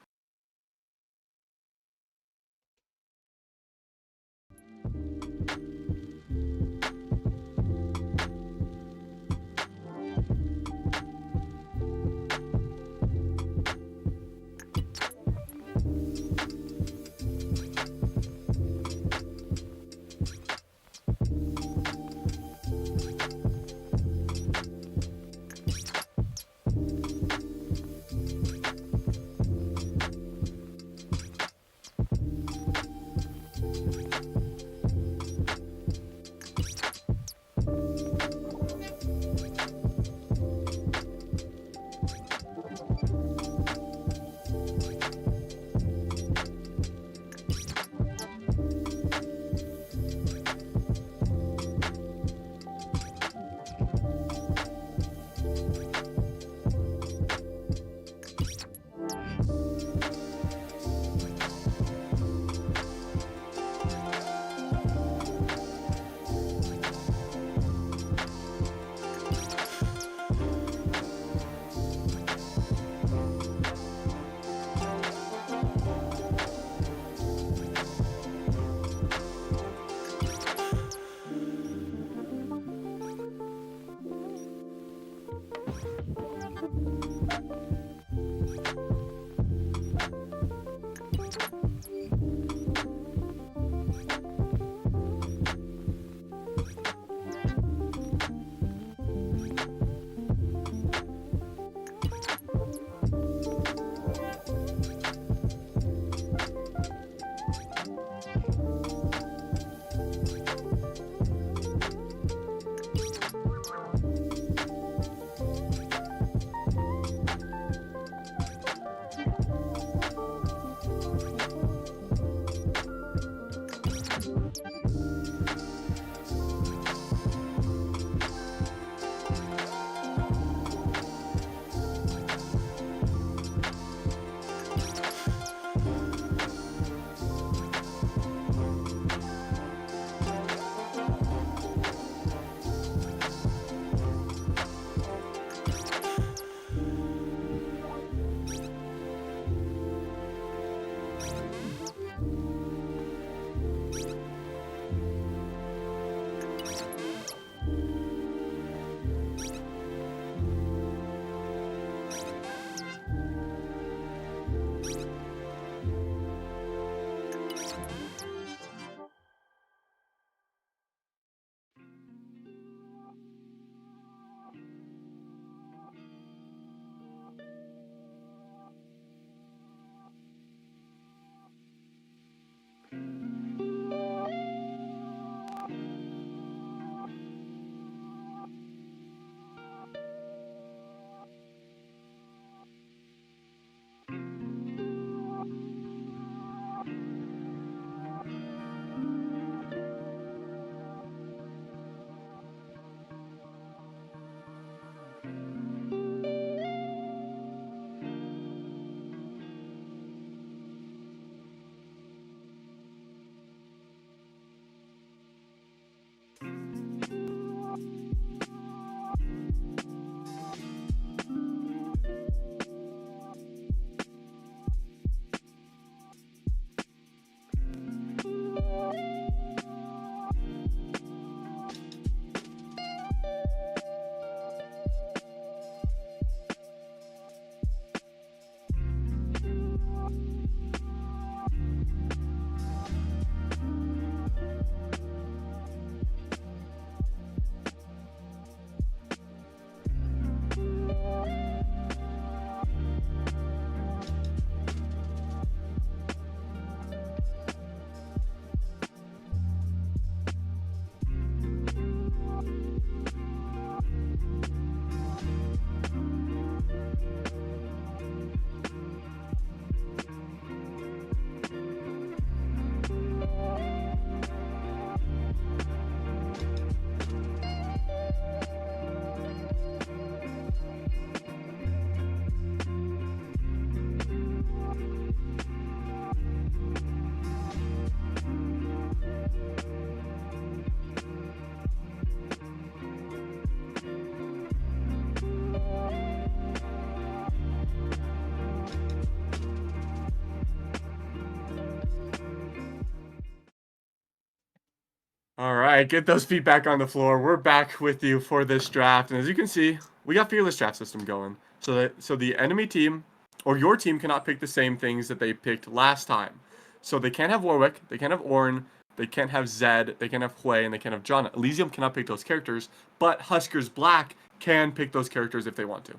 All right, get those feet back on the floor. We're back with you for this draft, and as you can see, we got fearless draft system going. So the enemy team or your team cannot pick the same things that they picked last time. So they can't have Warwick, they can't have Ornn, they can't have Zed, they can't have Hui, and they can't have John. Elysium cannot pick those characters, but Huskers Black can pick those characters if they want to.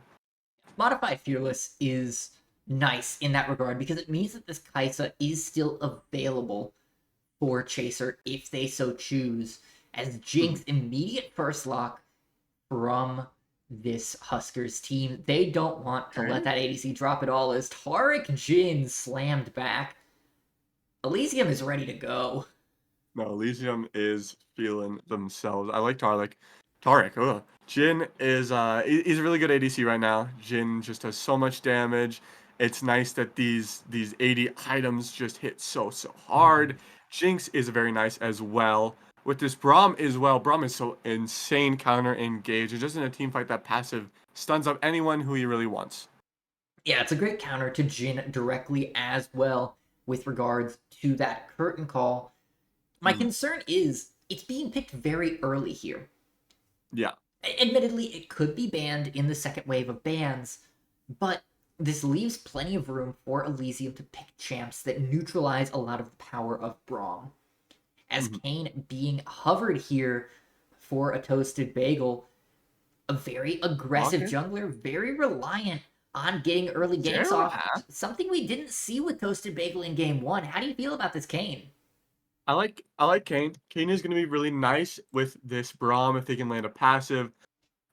Modified Fearless is nice in that regard because it means that this Kaisa is still available for Chaser if they so choose, as Jinx immediate first lock from this Huskers team. They don't want to let Okay. that ADC drop at all, as Taric Jhin slammed back. Elysium is ready to go. No, Elysium is feeling themselves. I like Tarek. Tarek, ugh. Jin is he's a really good ADC right now. Jin just does so much damage. It's nice that these 80 items just hit so hard. Jinx is very nice as well. With this Braum as well, Braum is so insane counter engaged. It's just in a team fight that passive stuns up anyone who he really wants. Yeah, it's a great counter to Jhin directly as well with regards to that curtain call. My Mhm. concern is it's being picked very early here. Yeah. Admittedly, it could be banned in the second wave of bans, but this leaves plenty of room for Elysium to pick champs that neutralize a lot of the power of Braum. As Mhm. Kayn being hovered here for a toasted bagel, a very aggressive Okay. jungler, very reliant on getting early ganks off. Zera. Something we didn't see with Toasted Bagel in game one. How do you feel about this Kayn? I like Kane. Kane is gonna be really nice with this Braum if they can land a passive.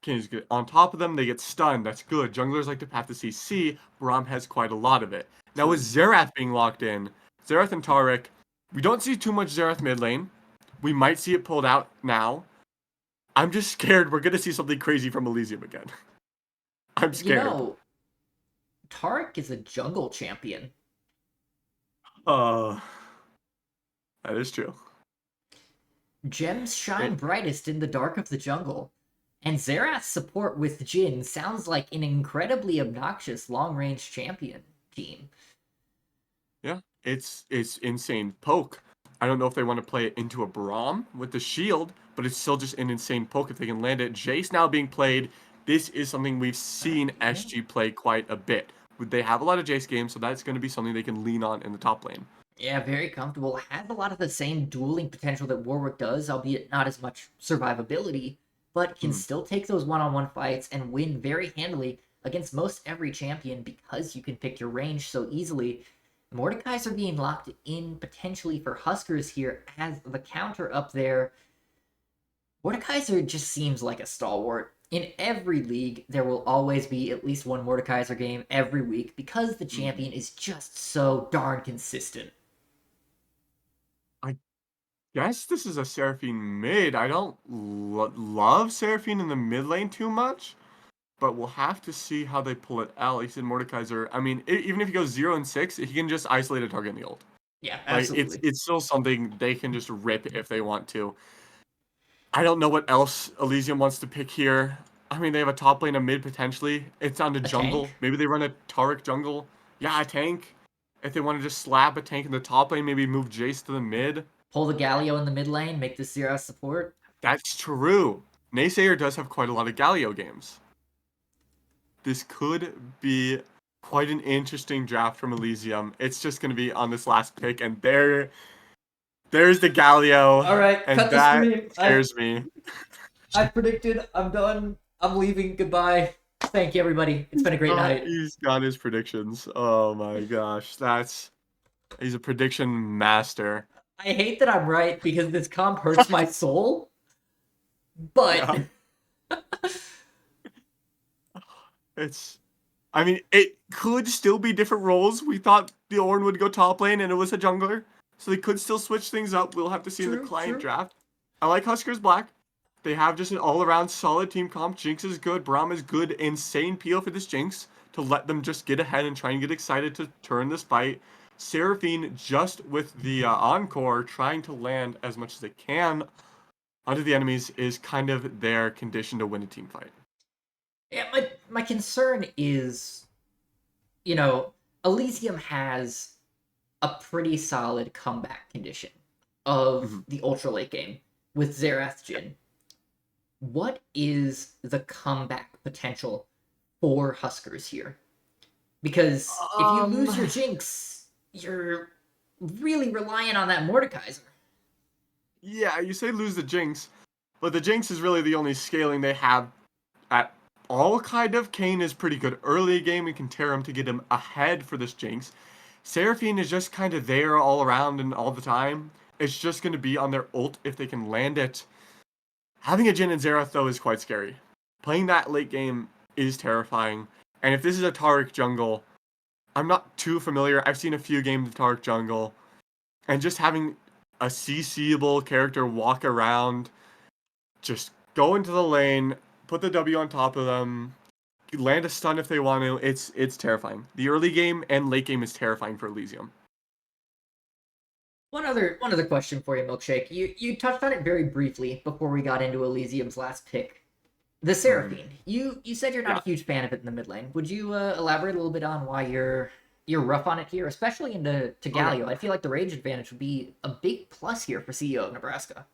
Kane is good. On top of them, they get stunned. That's good. Junglers like to path the CC. Braum has quite a lot of it. Now with True. Xerath being locked in, Xerath and Taric, we don't see too much Xerath mid lane. We might see it pulled out now. I'm just scared we're gonna see something crazy from Elysium again. I'm You scared. know, Tarek is a jungle champion. Uh, that is true. Gems shine It, brightest in the dark of the jungle. And Xerath's support with Jhin sounds like an incredibly obnoxious long-range champion team. yeah, it's insane poke. I don't know if they want to play it into a Braum with the shield, but it's still just an insane poke if they can land it. Jace now being played. This is something we've seen Yeah. SG play quite a bit. They have a lot of Jace games, so that's going to be something they can lean on in the top lane. Yeah, very comfortable. Has a lot of the same dueling potential that Warwick does, albeit not as much survivability, but can Hmm. still take those one-on-one fights and win very handily against most every champion because you can pick your range so easily. Mordekaiser are being locked in potentially for Huskers here as the counter up there. Mordekaiser just seems like a stalwart. In every league, there will always be at least one Mordekaiser game every week because the Hmm. champion is just so darn consistent. I guess this is a Seraphine mid. I don't love Seraphine in the mid lane too much, but we'll have to see how they pull it out. Like you said, Mordekaiser. I mean, even if he goes 0-6, he can just isolate a target in the ult. Yeah, Like it's absolutely. it's still something they can just rip if they want to. I don't know what else Elysium wants to pick here. I mean, they have a top lane, a mid potentially. It's on the A tank? jungle. Maybe they run a Taric jungle. Yeah, a tank. If they want to just slap a tank in the top lane, maybe move Jace to the mid. Pull the Galio in the mid lane, make the Sierra support. That's true. Naysayer does have quite a lot of Galio games. This could be quite an interesting draft from Elysium. It's just going to be on this last pick, and there's the Galio, All right, and cut the that stream. scares me. I predicted. I'm done. I'm leaving. Goodbye. Thank you, everybody. It's been a great night. He's got his predictions. Oh my gosh, he's a prediction master. I hate that I'm right because this comp hurts my soul, but Yeah, it's. I mean, it could still be different roles. We thought the Ornn would go top lane, and it was a jungler, so they could still switch things up. We'll have to see in the true, client true. draft. I like Huskers Black. They have just an all-around solid team comp. Jinx is good. Braum is good. Insane peel for this Jinx to let them just get ahead and try and get excited to turn this fight. Seraphine just with the Encore trying to land as much as they can onto the enemies is kind of their condition to win a team fight. Yeah, my concern is, you know, Elysium has a pretty solid comeback condition of Mhm. the ultra late game. with Xerath Jin, what is the comeback potential for Huskers here? Because if you Um, lose your Jinx, you're really relying on that Mordekaiser. yeah, you say lose the Jinx, but the Jinx is really the only scaling they have at all, kind of. Kayn is pretty good early game. We can tear him to get him ahead for this Jinx. Seraphine is just kind of there all around and all the time. It's just going to be on their ult if they can land it. Having a Jhin and Xerath, though, is quite scary. Playing that late game is terrifying. And if this is a Taric jungle, I'm not too familiar. I've seen a few games of Taric jungle. And just having a CCable character walk around, just go into the lane, put the W on top of them, land a stun if they want to. It's terrifying. The early game and late game is terrifying for Elysium. One other question for you, Milkshake. You touched on it very briefly before we got into Elysium's last pick. The Seraphine. You said you're not Yeah. a huge fan of it in the mid lane. Would you elaborate a little bit on why you're rough on it here, especially into Galio? I feel like the range advantage would be a big plus here for CEO of Nebraska.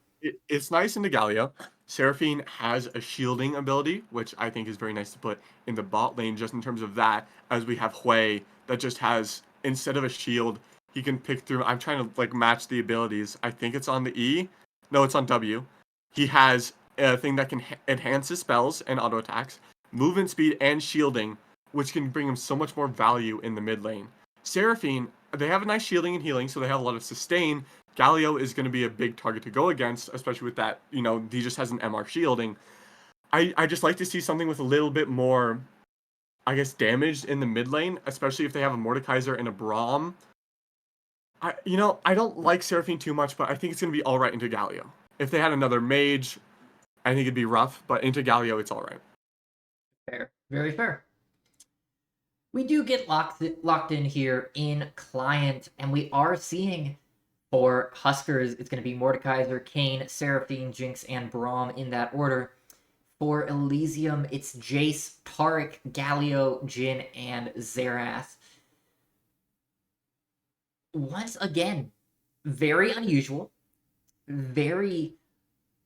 It's nice in the Galio. Seraphine has a shielding ability, which I think is very nice to put in the bot lane just in terms of that, as we have Hui that just has, instead of a shield, he can pick through. I'm trying to like match the abilities. I think it's on the E. No, it's on W. He has a thing that can enhance his spells and auto attacks, movement speed, and shielding, which can bring him so much more value in the mid lane. Seraphine, they have a nice shielding and healing, so they have a lot of sustain. Galio is going to be a big target to go against, especially with that, he just has an MR shielding. I just like to see something with a little bit more, I guess, damage in the mid lane, especially if they have a Mordekaiser and a Braum. I don't like Seraphine too much, but I think it's going to be alright into Galio. If they had another mage, I think it'd be rough, but into Galio, it's alright. Fair. Very fair. We do get locked in here in client, and we are seeing for Huskers, it's going to be Mordekaiser, Kayn, Seraphine, Jinx, and Braum in that order. For Elysium, it's Jace, Taric, Galio, Jhin, and Xerath. Once again, very unusual, very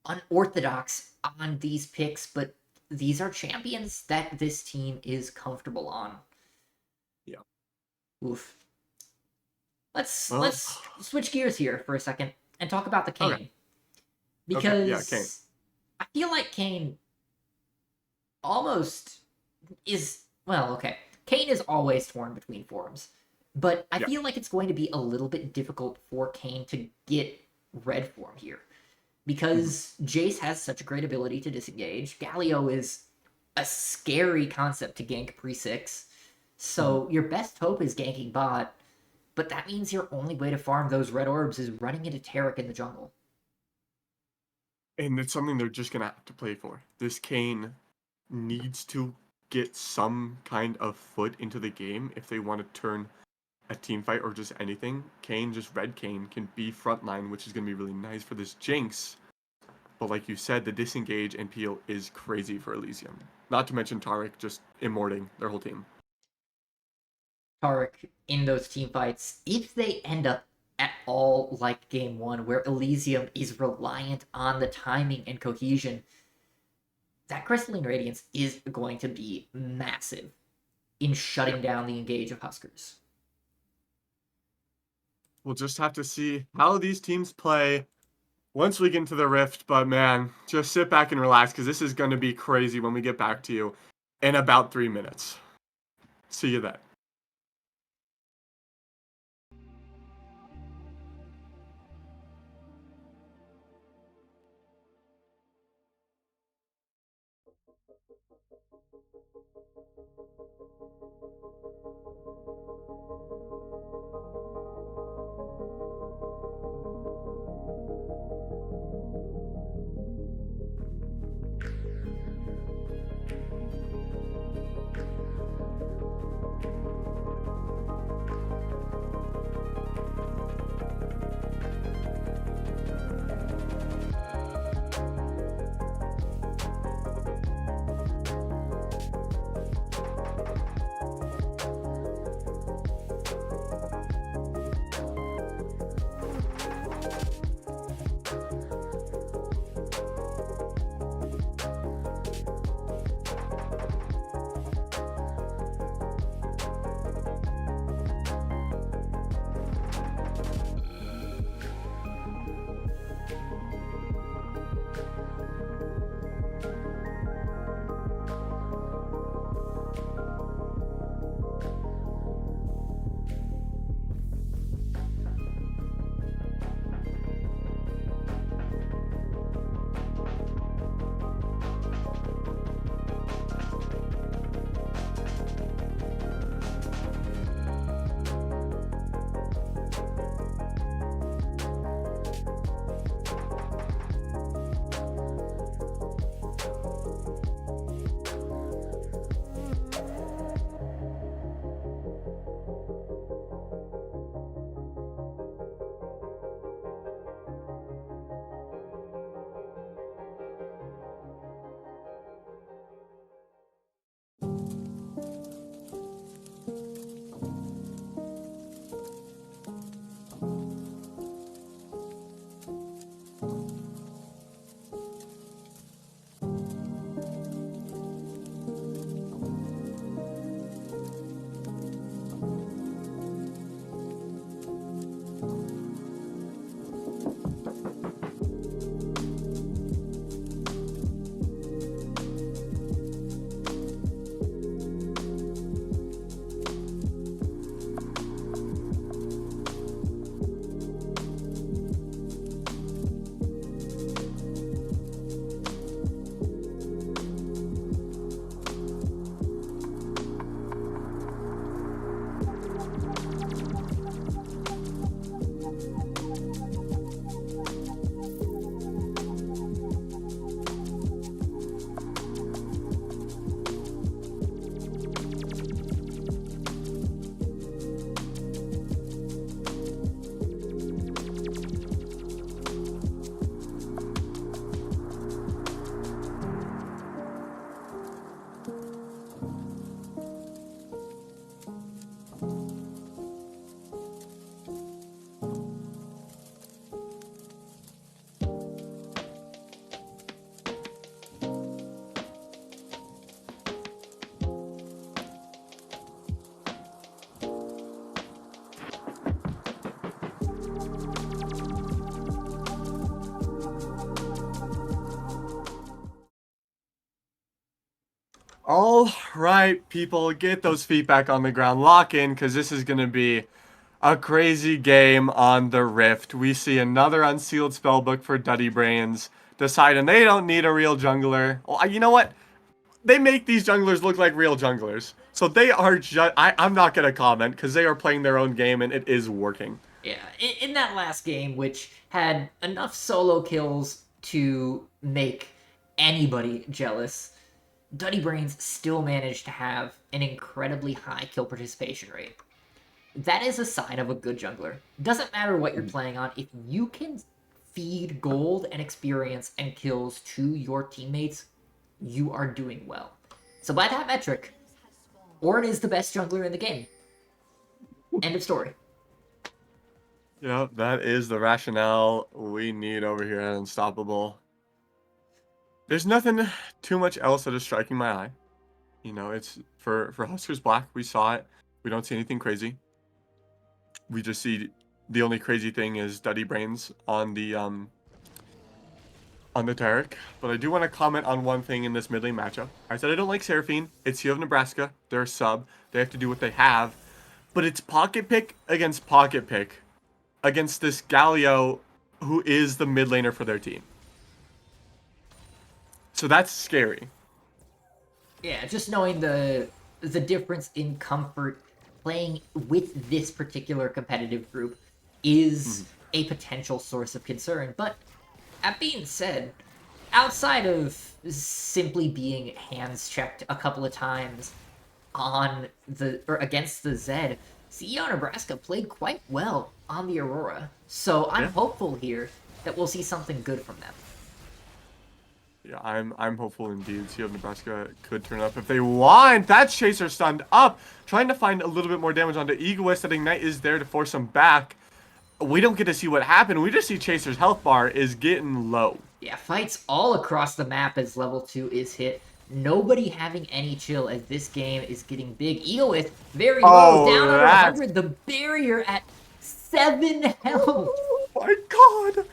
unorthodox on these picks, but these are champions that this team is comfortable on. Yeah. Oof. Let's switch gears here for a second and talk about the Kayn. Okay. Because Yeah, Kayn. I feel like Kayn almost is, well, okay. Kayn is always torn between forms, but I feel like it's going to be a little bit difficult for Kayn to get red form here. Because Jace has such a great ability to disengage. Galio is a scary concept to gank pre-6. So your best hope is ganking bot, but that means your only way to farm those red orbs is running into Taric in the jungle. And it's something they're just going to have to play for. This Kayn needs to get some kind of foot into the game if they want to turn a team fight or just anything. Kayn, just red Kayn, can be frontline, which is going to be really nice for this Jinx. But like you said, the disengage and peel is crazy for Elysium. Not to mention Taric just immorting their whole team. Taric in those team fights, if they end up at all like game 1, where Elysium is reliant on the timing and cohesion, that Crystalline Radiance is going to be massive in shutting down the engage of Huskers. We'll just have to see how these teams play once we get into the Rift. But man, just sit back and relax, because this is going to be crazy when we get back to you in about 3 minutes. See you then. All right, people, get those feet back on the ground. Lock in, because this is going to be a crazy game on the Rift. We see another unsealed spellbook for Duddy Brains, deciding they don't need a real jungler. Well, you know what? They make these junglers look like real junglers. So they are just... I'm not going to comment, because they are playing their own game, and it is working. Yeah, in that last game, which had enough solo kills to make anybody jealous, Duddy Brains still managed to have an incredibly high kill participation rate. That is a sign of a good jungler. Doesn't matter what you're playing on, if you can feed gold and experience and kills to your teammates, you are doing well. So by that metric, Ornn is the best jungler in the game. End of story. You know, that is the rationale we need over here at Unstoppable. There's nothing too much else that is striking my eye. You know, it's for Huskers Black, we saw it. We don't see anything crazy. We just see the only crazy thing is Duddy Brains on the Taric. But I do want to comment on one thing in this mid lane matchup. I said I don't like Seraphine. It's Sea of Nebraska. They're a sub. They have to do what they have. But it's pocket pick against pocket pick against this Galio who is the mid laner for their team. So that's scary. Yeah, just knowing the difference in comfort playing with this particular competitive group is a potential source of concern. But that being said, outside of simply being hands checked a couple of times on against the Zed, CEO Nebraska played quite well on the Aurora. So I'm hopeful here that we'll see something good from them. Yeah, I'm hopeful indeed. Sea of Nebraska could turn up if they want. That Chaser stunned up, trying to find a little bit more damage onto Egoist. That Ignite is there to force him back. We don't get to see what happened. We just see Chaser's health bar is getting low. Yeah, fights all across the map as level 2 is hit. Nobody having any chill as this game is getting big. Egoist very low, down under 100. The barrier at 7 health. Oh my god!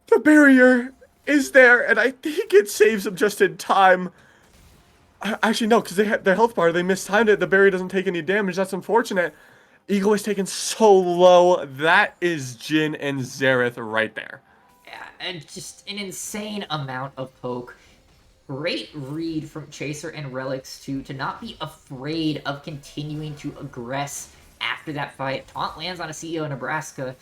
The barrier is there, and I think it saves them just in time. Actually, no, because they had their health bar. They mistimed it. The barrier doesn't take any damage. That's unfortunate. Ego is taken so low. That is Jhin and Xerath right there. Yeah, and just an insane amount of poke. Great read from Chaser and Relics too, to not be afraid of continuing to aggress after that fight. Taunt lands on a CEO Nebraska.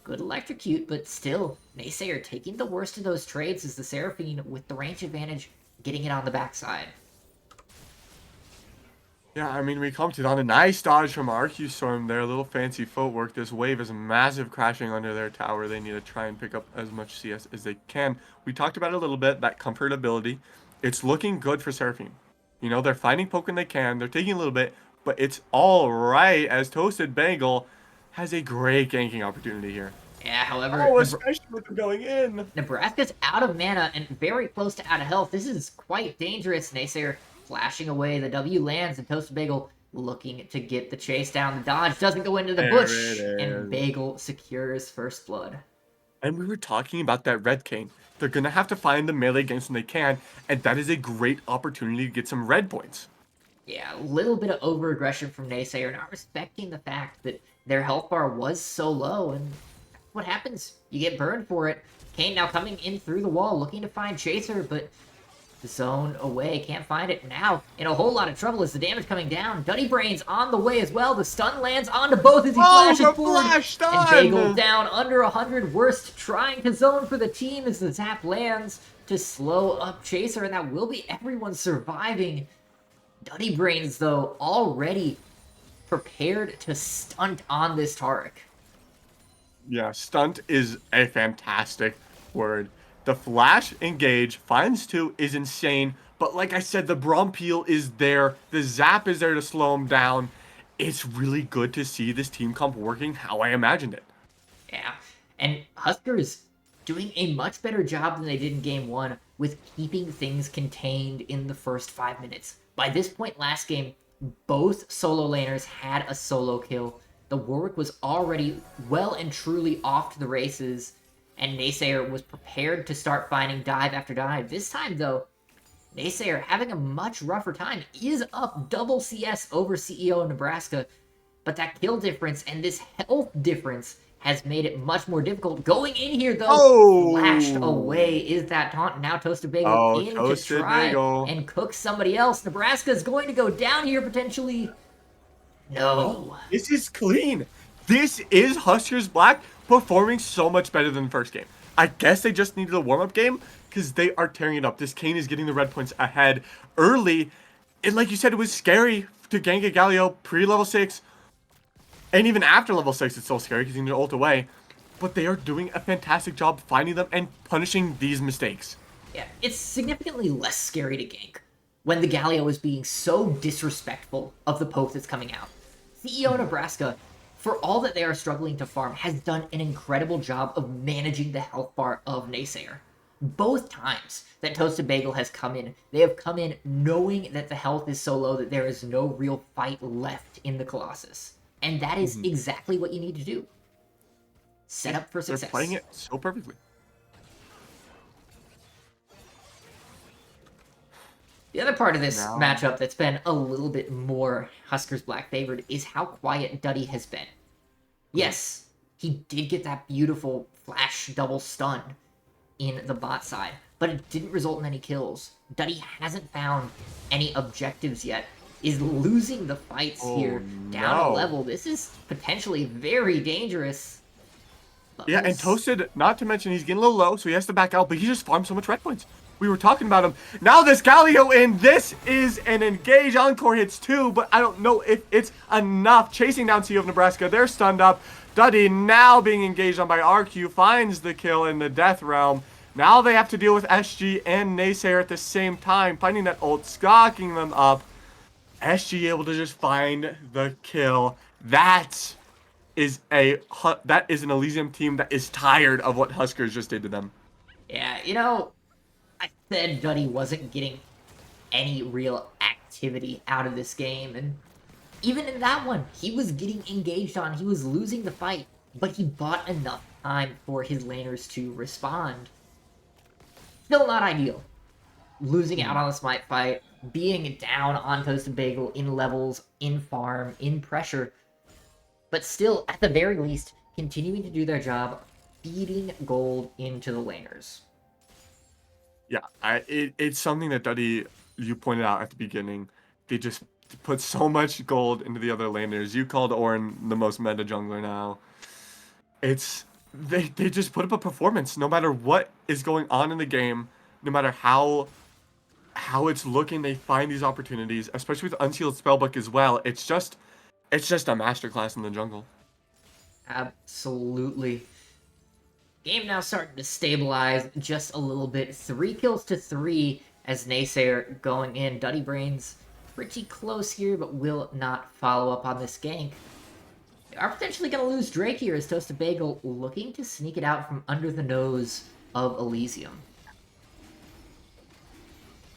Good electrocute, but still, Naysayer taking the worst of those trades as the Seraphine, with the range advantage, getting it on the backside. Yeah, I mean, we commented on a nice dodge from Arcustorm there. A little fancy footwork. This wave is massive, crashing under their tower. They need to try and pick up as much CS as they can. We talked about it a little bit, that comfort ability. It's looking good for Seraphine. You know, they're finding poke when they can. They're taking a little bit, but it's all right as Toasted Bagel has a great ganking opportunity here. Yeah, however, Especially with them going in. Nebraska's out of mana and very close to out of health. This is quite dangerous. Naysayer flashing away. The W lands, and Toasted Bagel looking to get the chase down. The dodge doesn't go into the bush, and Bagel secures first blood. And we were talking about that red cane. They're going to have to find the melee games when they can, and that is a great opportunity to get some red points. Yeah, a little bit of over-aggression from Naysayer, not respecting the fact that their health bar was so low, and what happens? You get burned for it. Kane now coming in through the wall, looking to find Chaser, but the zone away, can't find it. Now, in a whole lot of trouble as the damage coming down. Duddy Brains on the way as well. The stun lands onto both as he flashes forward. And Bagel down under 100. Worst trying to zone for the team as the zap lands to slow up Chaser, and that will be everyone surviving. Duddy Brains, though, already prepared to stunt on this Taric. Yeah, stunt is a fantastic word. The flash engage finds 2 is insane, but like I said, the Brompeal is there. The zap is there to slow him down. It's really good to see this team comp working how I imagined it. Yeah, and Huskers doing a much better job than they did in Game 1 with keeping things contained in the first 5 minutes. By this point last game, both solo laners had a solo kill. The Warwick was already well and truly off to the races, and Naysayer was prepared to start finding dive after dive. This time, though, Naysayer having a much rougher time, is up double CS over CEO of Nebraska, but that kill difference and this health difference has made it much more difficult. Going in here, though, flashed Oh! away is that taunt. Now Toasted Bagel Oh, in to toasted try bagel. and cook somebody else. Nebraska is going to go down here potentially. Oh, No. this is clean. This is Huskers Black performing so much better than the first game. I guess they just needed a warm-up game because they are tearing it up. This Kane is getting the red points ahead early. And like you said, it was scary to gank a Galio pre-level 6. And even after level 6, it's still scary because you need to ult away. But they are doing a fantastic job finding them and punishing these mistakes. Yeah, it's significantly less scary to gank when the Galio is being so disrespectful of the poke that's coming out. CEO Nebraska, for all that they are struggling to farm, has done an incredible job of managing the health bar of Naysayer. Both times that Toasted Bagel has come in, they have come in knowing that the health is so low that there is no real fight left in the Colossus. And that is exactly what you need to do. Set up for success. They're playing it so perfectly. The other part of this matchup that's been a little bit more Huskers Black favored is how quiet Duddy has been. Yes, he did get that beautiful flash double stun in the bot side, but it didn't result in any kills. Duddy hasn't found any objectives yet, is losing the fights here down a level. This is potentially very dangerous. Yeah, and Toasted, not to mention he's getting a little low, so he has to back out, but he just farmed so much red points. We were talking about him. Now this Galio in. This is an engage. Encore hits 2, but I don't know if it's enough. Chasing down CEO of Nebraska. They're stunned up. Duddy now being engaged on by RQ finds the kill in the death realm. Now they have to deal with SG and Naysayer at the same time, finding that ult, stalking them up. SG able to just find the kill. That is an Elysium team that is tired of what Huskers just did to them. Yeah, you know, I said Duddy wasn't getting any real activity out of this game, and even in that one, he was getting engaged on, he was losing the fight, but he bought enough time for his laners to respond. Still not ideal. Losing out on the Smite fight, being down on Toasted Bagel in levels, in farm, in pressure, but still, at the very least, continuing to do their job, feeding gold into the laners. Yeah, it's something that Duddy, you pointed out at the beginning. They just put so much gold into the other laners. You called Orin the most meta jungler now. They just put up a performance no matter what is going on in the game, no matter how it's looking, they find these opportunities, especially with Unsealed Spellbook as well. It's just a masterclass in the jungle. Absolutely. Game now starting to stabilize just a little bit. 3 kills to 3 as Naysayer going in. Duddy Brains pretty close here, but will not follow up on this gank. They are potentially going to lose Drake here as Toasted Bagel looking to sneak it out from under the nose of Elysium.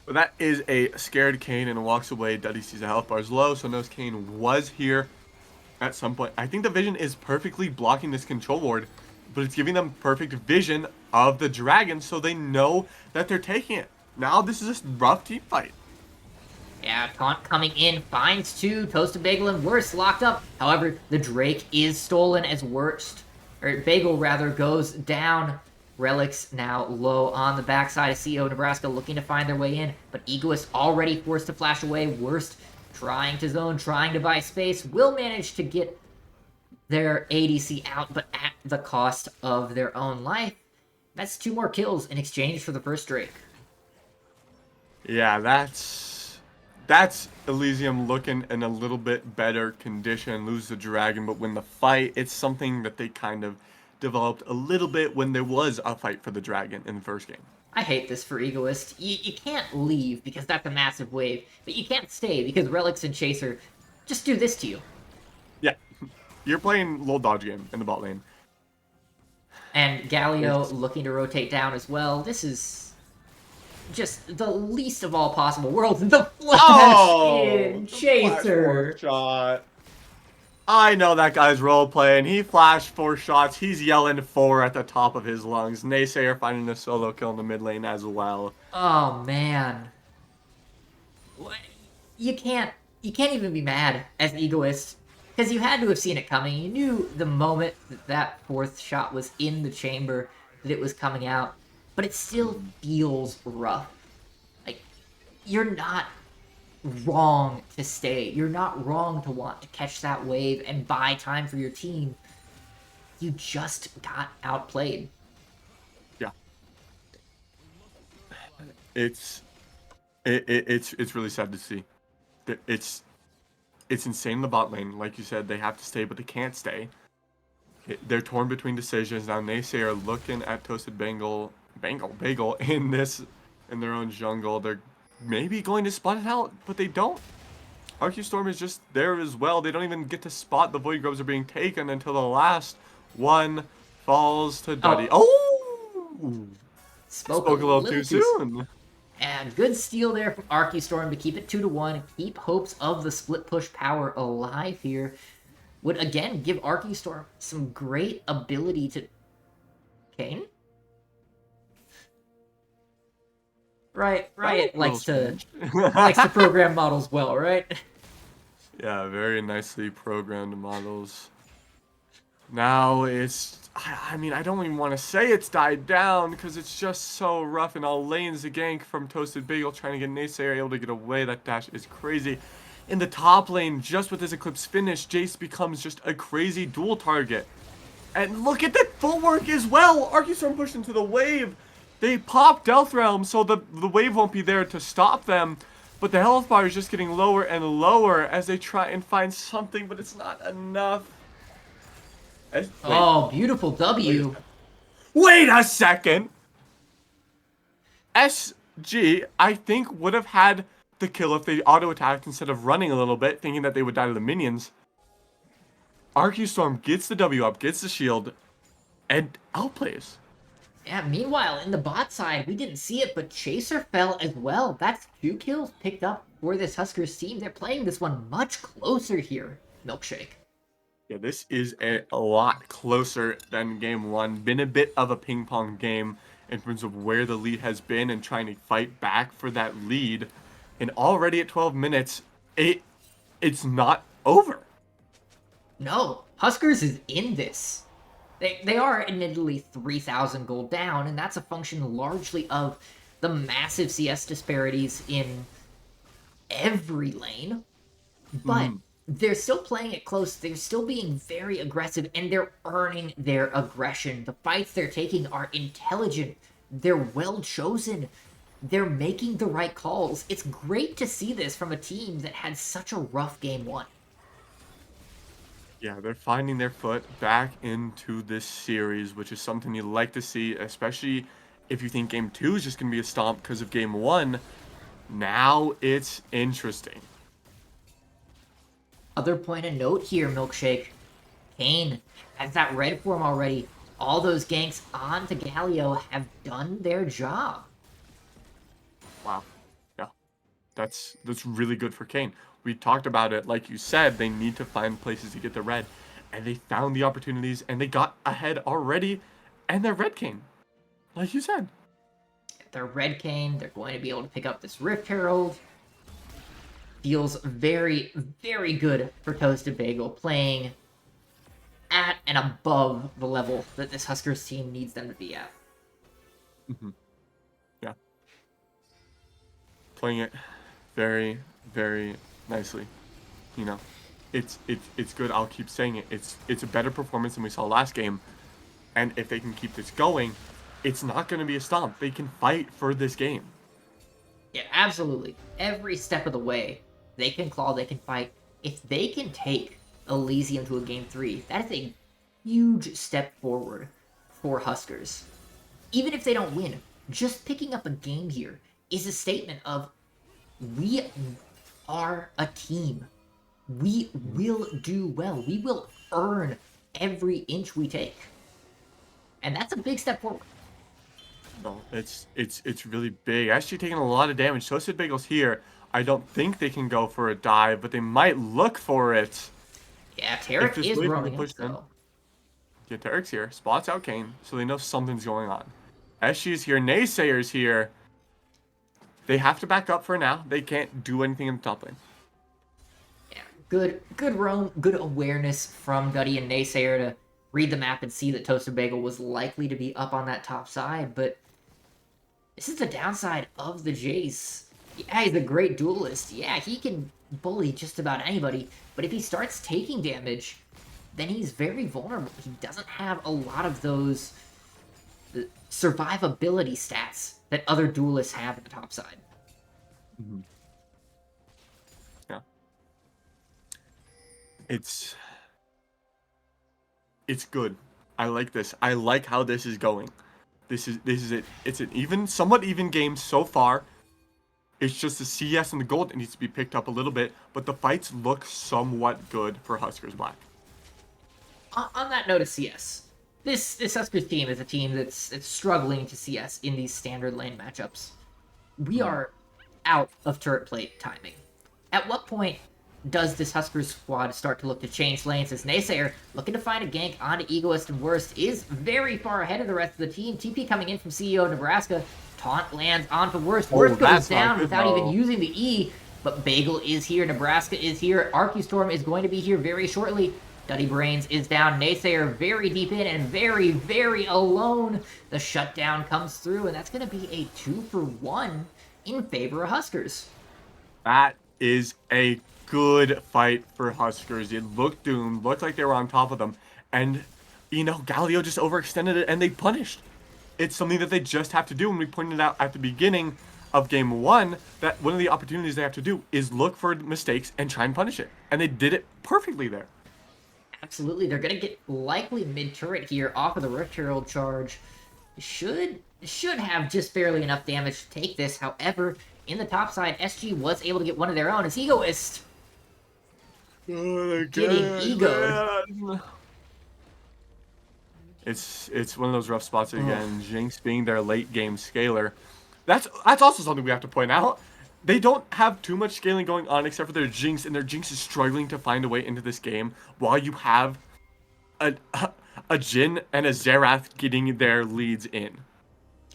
But that is a scared Kane and walks away. Duddy sees the health bars low, so knows Kane was here at some point. I think the vision is perfectly blocking this control ward, but it's giving them perfect vision of the dragon so they know that they're taking it. Now this is a rough team fight. Yeah, Taunt coming in, finds 2, Toasted Bagel and Worst locked up. However, the Drake is stolen as Bagel rather goes down. Relics now low on the backside of CEO Nebraska looking to find their way in, but Egoist already forced to flash away. Worst trying to zone, trying to buy space, will manage to get their ADC out, but at the cost of their own life. That's 2 more kills in exchange for the first Drake. Yeah, that's Elysium looking in a little bit better condition. Lose the dragon, but win the fight. It's something that they kind of developed a little bit when there was a fight for the dragon in the first game. I hate this for Egoist. You can't leave because that's a massive wave, but you can't stay because Relics and Chaser just do this to you. Yeah, you're playing little dodge game in the bot lane. And Galio looking to rotate down as well. This is just the least of all possible worlds. The flash in Chaser. Shot. I know that guy's role playing. He flashed 4 shots. He's yelling 4 at the top of his lungs. Naysayer finding a solo kill in the mid lane as well. Oh man. You can't you can't even be mad as egoist because you had to have seen it coming. You knew the moment that that fourth shot was in the chamber that it was coming out, but it still Mhm. feels rough. Like you're not wrong to stay. You're not wrong to want to catch that wave and buy time for your team. You just got outplayed. Yeah, it's it's really sad to see. It's it's insane in the bot lane. Like you said, they have to stay, but they can't stay. They're torn between decisions. Now Naysayer looking at Toasted Bagel in this, in their own jungle. They're maybe going to spot it out, but they don't. Storm is just there as well. They don't even get to spot the Void Grubs are being taken until the last one falls to Duddy. Oh, Oh! spoke a Spoke a little too little too soon. soon. And good steal there from Storm to keep it 2-1, keep hopes of the split push power alive here. Would again give Storm some great ability to. Kayn? Riot A little likes to strange. program models well, right? Yeah, very nicely programmed models. Now it's, I mean, I don't even want to say it's died down because it's just so rough in all lanes. The gank from Toasted Bagel trying to get Naysayer able to get away. That dash is crazy. In the top lane, just with his Eclipse finish, Jace becomes just a crazy dual target. And look at that footwork as well. Arcustorm pushed into the wave. They pop Death Realm, so the wave won't be there to stop them. But the health bar is just getting lower and lower as they try and find something, but it's not enough. Wait, Oh, beautiful W. wait a second. SG, I think, would have had the kill if they auto-attacked instead of running a little bit, thinking that they would die to the minions. Arcustorm gets the W up, gets the shield, and outplays. Yeah, meanwhile, in the bot side, we didn't see it, but Chaser fell as well. That's 2 kills picked up for this Huskers team. They're playing this one much closer here, Milkshake. Yeah, this is a lot closer than game one. Been a bit of a ping pong game in terms of where the lead has been and trying to fight back for that lead. And already at 12 minutes, it's not over. No, Huskers is in this. They are admittedly 3,000 gold down, and that's a function largely of the massive CS disparities in every lane. But they're still playing it close. They're still being very aggressive, and they're earning their aggression. The fights they're taking are intelligent. They're well chosen. They're making the right calls. It's great to see this from a team that had such a rough game one. Yeah, they're finding their foot back into this series, which is something you like to see, especially if you think game two is just going to be a stomp because of game one. Now it's interesting. Other point of note here, Milkshake. Kayn has that red form already. All those ganks onto Galio have done their job. Wow. Yeah. That's really good for Kayn. We talked about it, like you said, they need to find places to get the red. And they found the opportunities and they got ahead already. And they're red Kayn. Like you said. They're red Kayn, they're going to be able to pick up this Rift Herald. Feels very, very good for Toasted Bagel, playing at and above the level that this Huskers team needs them to be at. Yeah. Playing it very, very nicely. You know, it's good. I'll keep saying it. It's a better performance than we saw last game. And if they can keep this going, it's not going to be a stomp. They can fight for this game. Yeah, absolutely. Every step of the way, they can claw, they can fight. If they can take Elysium to a game 3, that is a huge step forward for Huskers. Even if they don't win, just picking up a game here is a statement of we are a team. We will do well. We will earn every inch we take. And that's a big step forward. No, it's really big. Actually taking a lot of damage. Toasted Bagel's here. I don't think they can go for a dive, but they might look for it. Yeah, Tarek is running up, though. Yeah, Tarek's here. Spots out Kayn, so they know something's going on. SG is here. Naysayer's here. They have to back up for now. They can't do anything in the top lane. Yeah, good roam, good awareness from Duddy and Naysayer to read the map and see that Toasted Bagel was likely to be up on that top side, but this is the downside of the Jace. Yeah, he's a great duelist. Yeah, he can bully just about anybody, but if he starts taking damage, then he's very vulnerable. He doesn't have a lot of those survivability stats that other duelists have at the top side. Mm-hmm. Yeah. It's good. I like this. I like how this is going. This is it. It's an somewhat even game so far. It's just the CS and the gold that needs to be picked up a little bit, but the fights look somewhat good for Huskers Black. On that note of CS, this Huskers team is a team that's struggling to CS in these standard lane matchups. We are out of turret plate timing. At what point does this Huskers squad start to look to change lanes, as Naysayer, looking to find a gank onto Egoist and Worst, is very far ahead of the rest of the team. TP coming in from CEO of Nebraska. Taunt lands onto Worst. Worst goes down without even using the E, but Bagel is here. Nebraska is here. Arcustorm is going to be here very shortly. Duddy Brains is down. Naysayer very deep in and very, very alone. The shutdown comes through, and that's going to be a 2-for-1 in favor of Huskers. That is a good fight for Huskers. It looked doomed, looked like they were on top of them, and Galio just overextended it and they punished. It's something that they just have to do, and we pointed out at the beginning of game 1 that one of the opportunities they have to do is look for mistakes and try and punish it, and they did it perfectly there. Absolutely, they're gonna get likely mid-turret here off of the Rift Herald charge. Should have just barely enough damage to take this. However, in the top side, SG was able to get one of their own as Egoist getting egoed. It's one of those rough spots again. Jinx being their late game scaler. That's also something we have to point out. They don't have too much scaling going on except for their Jinx, and their Jinx is struggling to find a way into this game while you have a Jhin and a Xerath getting their leads in.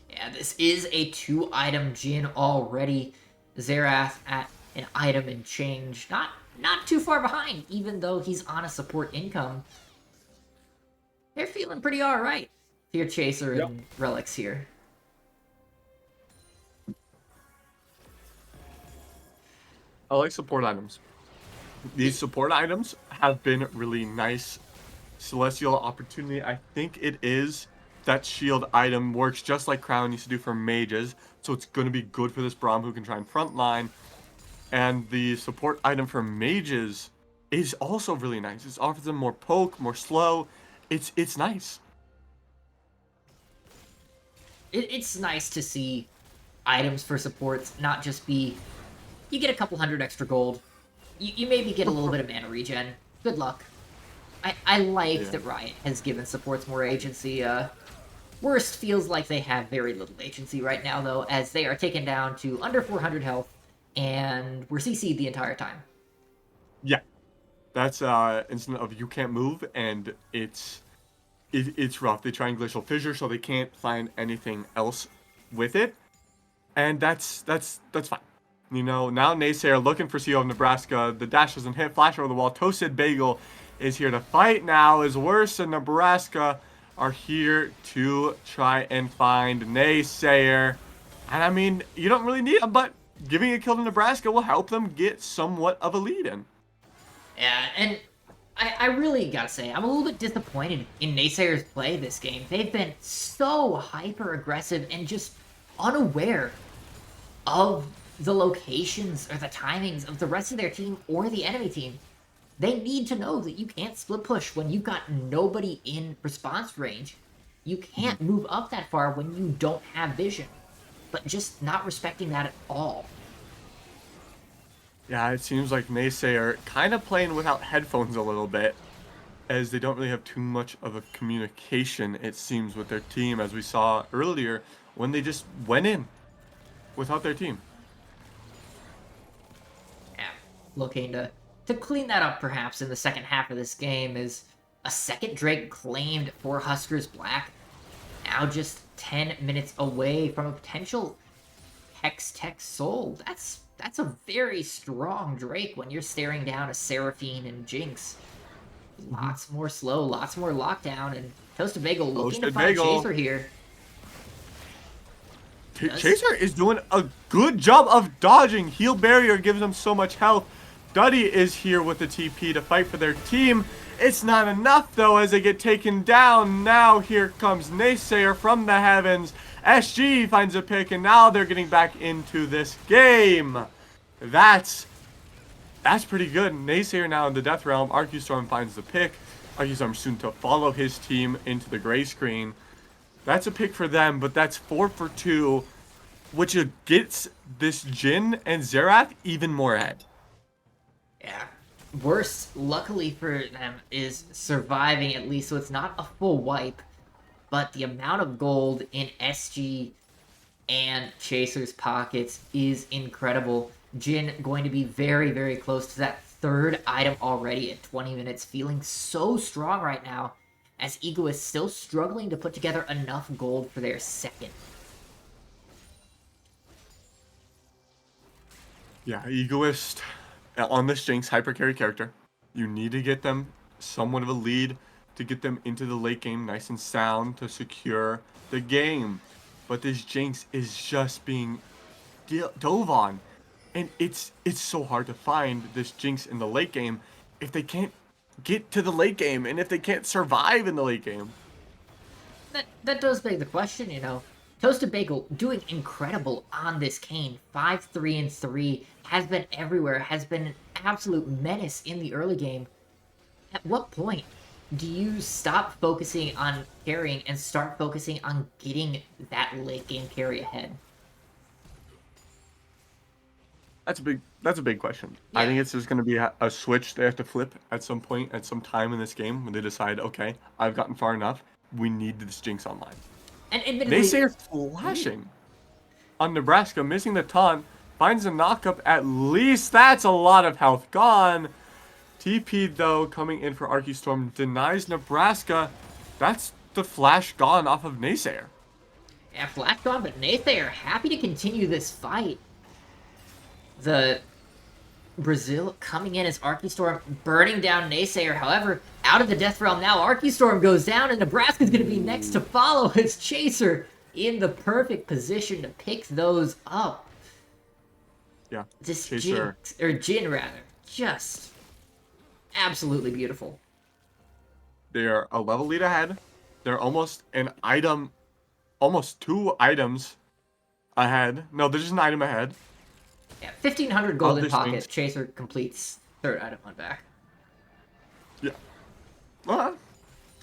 Yeah, this is a 2-item Jhin already. Xerath at an item and change. Not too far behind, even though he's on a support income. They're feeling pretty alright. Fear Chaser and Relics here. I like support items. These support items have been really nice. Celestial Opportunity, I think it is. That shield item works just like Crown used to do for mages, so it's going to be good for this Braum who can try and frontline. And the support item for mages is also really nice. It offers them more poke, more slow. It's nice. It's nice to see items for supports not just be, you get a couple hundred extra gold, you maybe get a little bit of mana regen. Good luck. I like that Riot has given supports more agency. Worst feels like they have very little agency right now, though, as they are taken down to under 400 health, and we're CC'd the entire time. Yeah. That's instant of you can't move, and it's rough. They try and Glacial Fissure, so they can't find anything else with it. And that's fine. Now Naysayer looking for CEO of Nebraska. The dash doesn't hit. Flash over the wall. Toasted Bagel is here to fight now. Is Worse and Nebraska are here to try and find Naysayer. And I mean, you don't really need them, but giving a kill to Nebraska will help them get somewhat of a lead in. Yeah, and I really gotta say, I'm a little bit disappointed in Naysayer's play this game. They've been so hyper-aggressive and just unaware of the locations or the timings of the rest of their team or the enemy team. They need to know that you can't split push when you've got nobody in response range. You can't move up that far when you don't have vision. But just not respecting that at all. Yeah, it seems like Naysayer kind of playing without headphones a little bit, as they don't really have too much of a communication, it seems, with their team, as we saw earlier, when they just went in without their team. Yeah, looking to clean that up perhaps in the second half of this game is a second Drake claimed for Huskers Black. Now just 10 minutes away from a potential Tech Soul. That's a very strong Drake when you're staring down a Seraphine and Jinx. Lots more slow, lots more lockdown, and Toasted Bagel looking to Toasted find Bagel. Chaser here. Chaser is doing a good job of dodging. Heal Barrier gives them so much health. Duddy is here with the TP to fight for their team. It's not enough, though, as they get taken down. Now here comes Naysayer from the heavens. SG finds a pick, and now they're getting back into this game. That's pretty good. Naysayer now in the Death Realm. Arcustorm finds the pick. Arcustorm soon to follow his team into the gray screen. That's a pick for them, but that's 4 for 2, which gets this Jhin and Xerath even more ahead. Yeah. Worst, luckily for them, is surviving at least, so it's not a full wipe, but the amount of gold in SG and Chaser's pockets is incredible. Jhin going to be very, very close to that third item already at 20 minutes, feeling so strong right now, as Egoist still struggling to put together enough gold for their second. Yeah, Egoist on this Jinx hyper carry character. You need to get them somewhat of a lead to get them into the late game nice and sound to secure the game. But this Jinx is just being dove on. And it's so hard to find this Jinx in the late game if they can't get to the late game and if they can't survive in the late game. That does beg the question, you know. Toasted Bagel doing incredible on this Kayn. 5-3-3, has been everywhere, has been an absolute menace in the early game. At what point do you stop focusing on carrying and start focusing on getting that late game carry ahead? That's a big question. Yeah. I think it's just going to be a switch they have to flip at some point, at some time in this game, when they decide, okay, I've gotten far enough. We need this Jinx online. And admittedly, Naysayer flashing on Nebraska, missing the taunt, finds a knockup at least. That's a lot of health gone. TP, though, coming in for Arcustorm, denies Nebraska. That's the flash gone off of Naysayer. yeah, flash gone, but Naysayer happy to continue this fight. The Brazil coming in as Arcustorm burning down Naysayer. However, out of the Death Realm now, Arcustorm goes down, and Nebraska's going to be next to follow as Chaser in the perfect position to pick those up. Yeah, This Chaser. Jinx, or Jhin rather, just absolutely beautiful. They're a level lead ahead. They're almost an item, almost 2 items ahead. No, they're just an item ahead. Yeah, 1,500 gold in this pocket. Jinx. Chaser completes third item on back. Yeah. I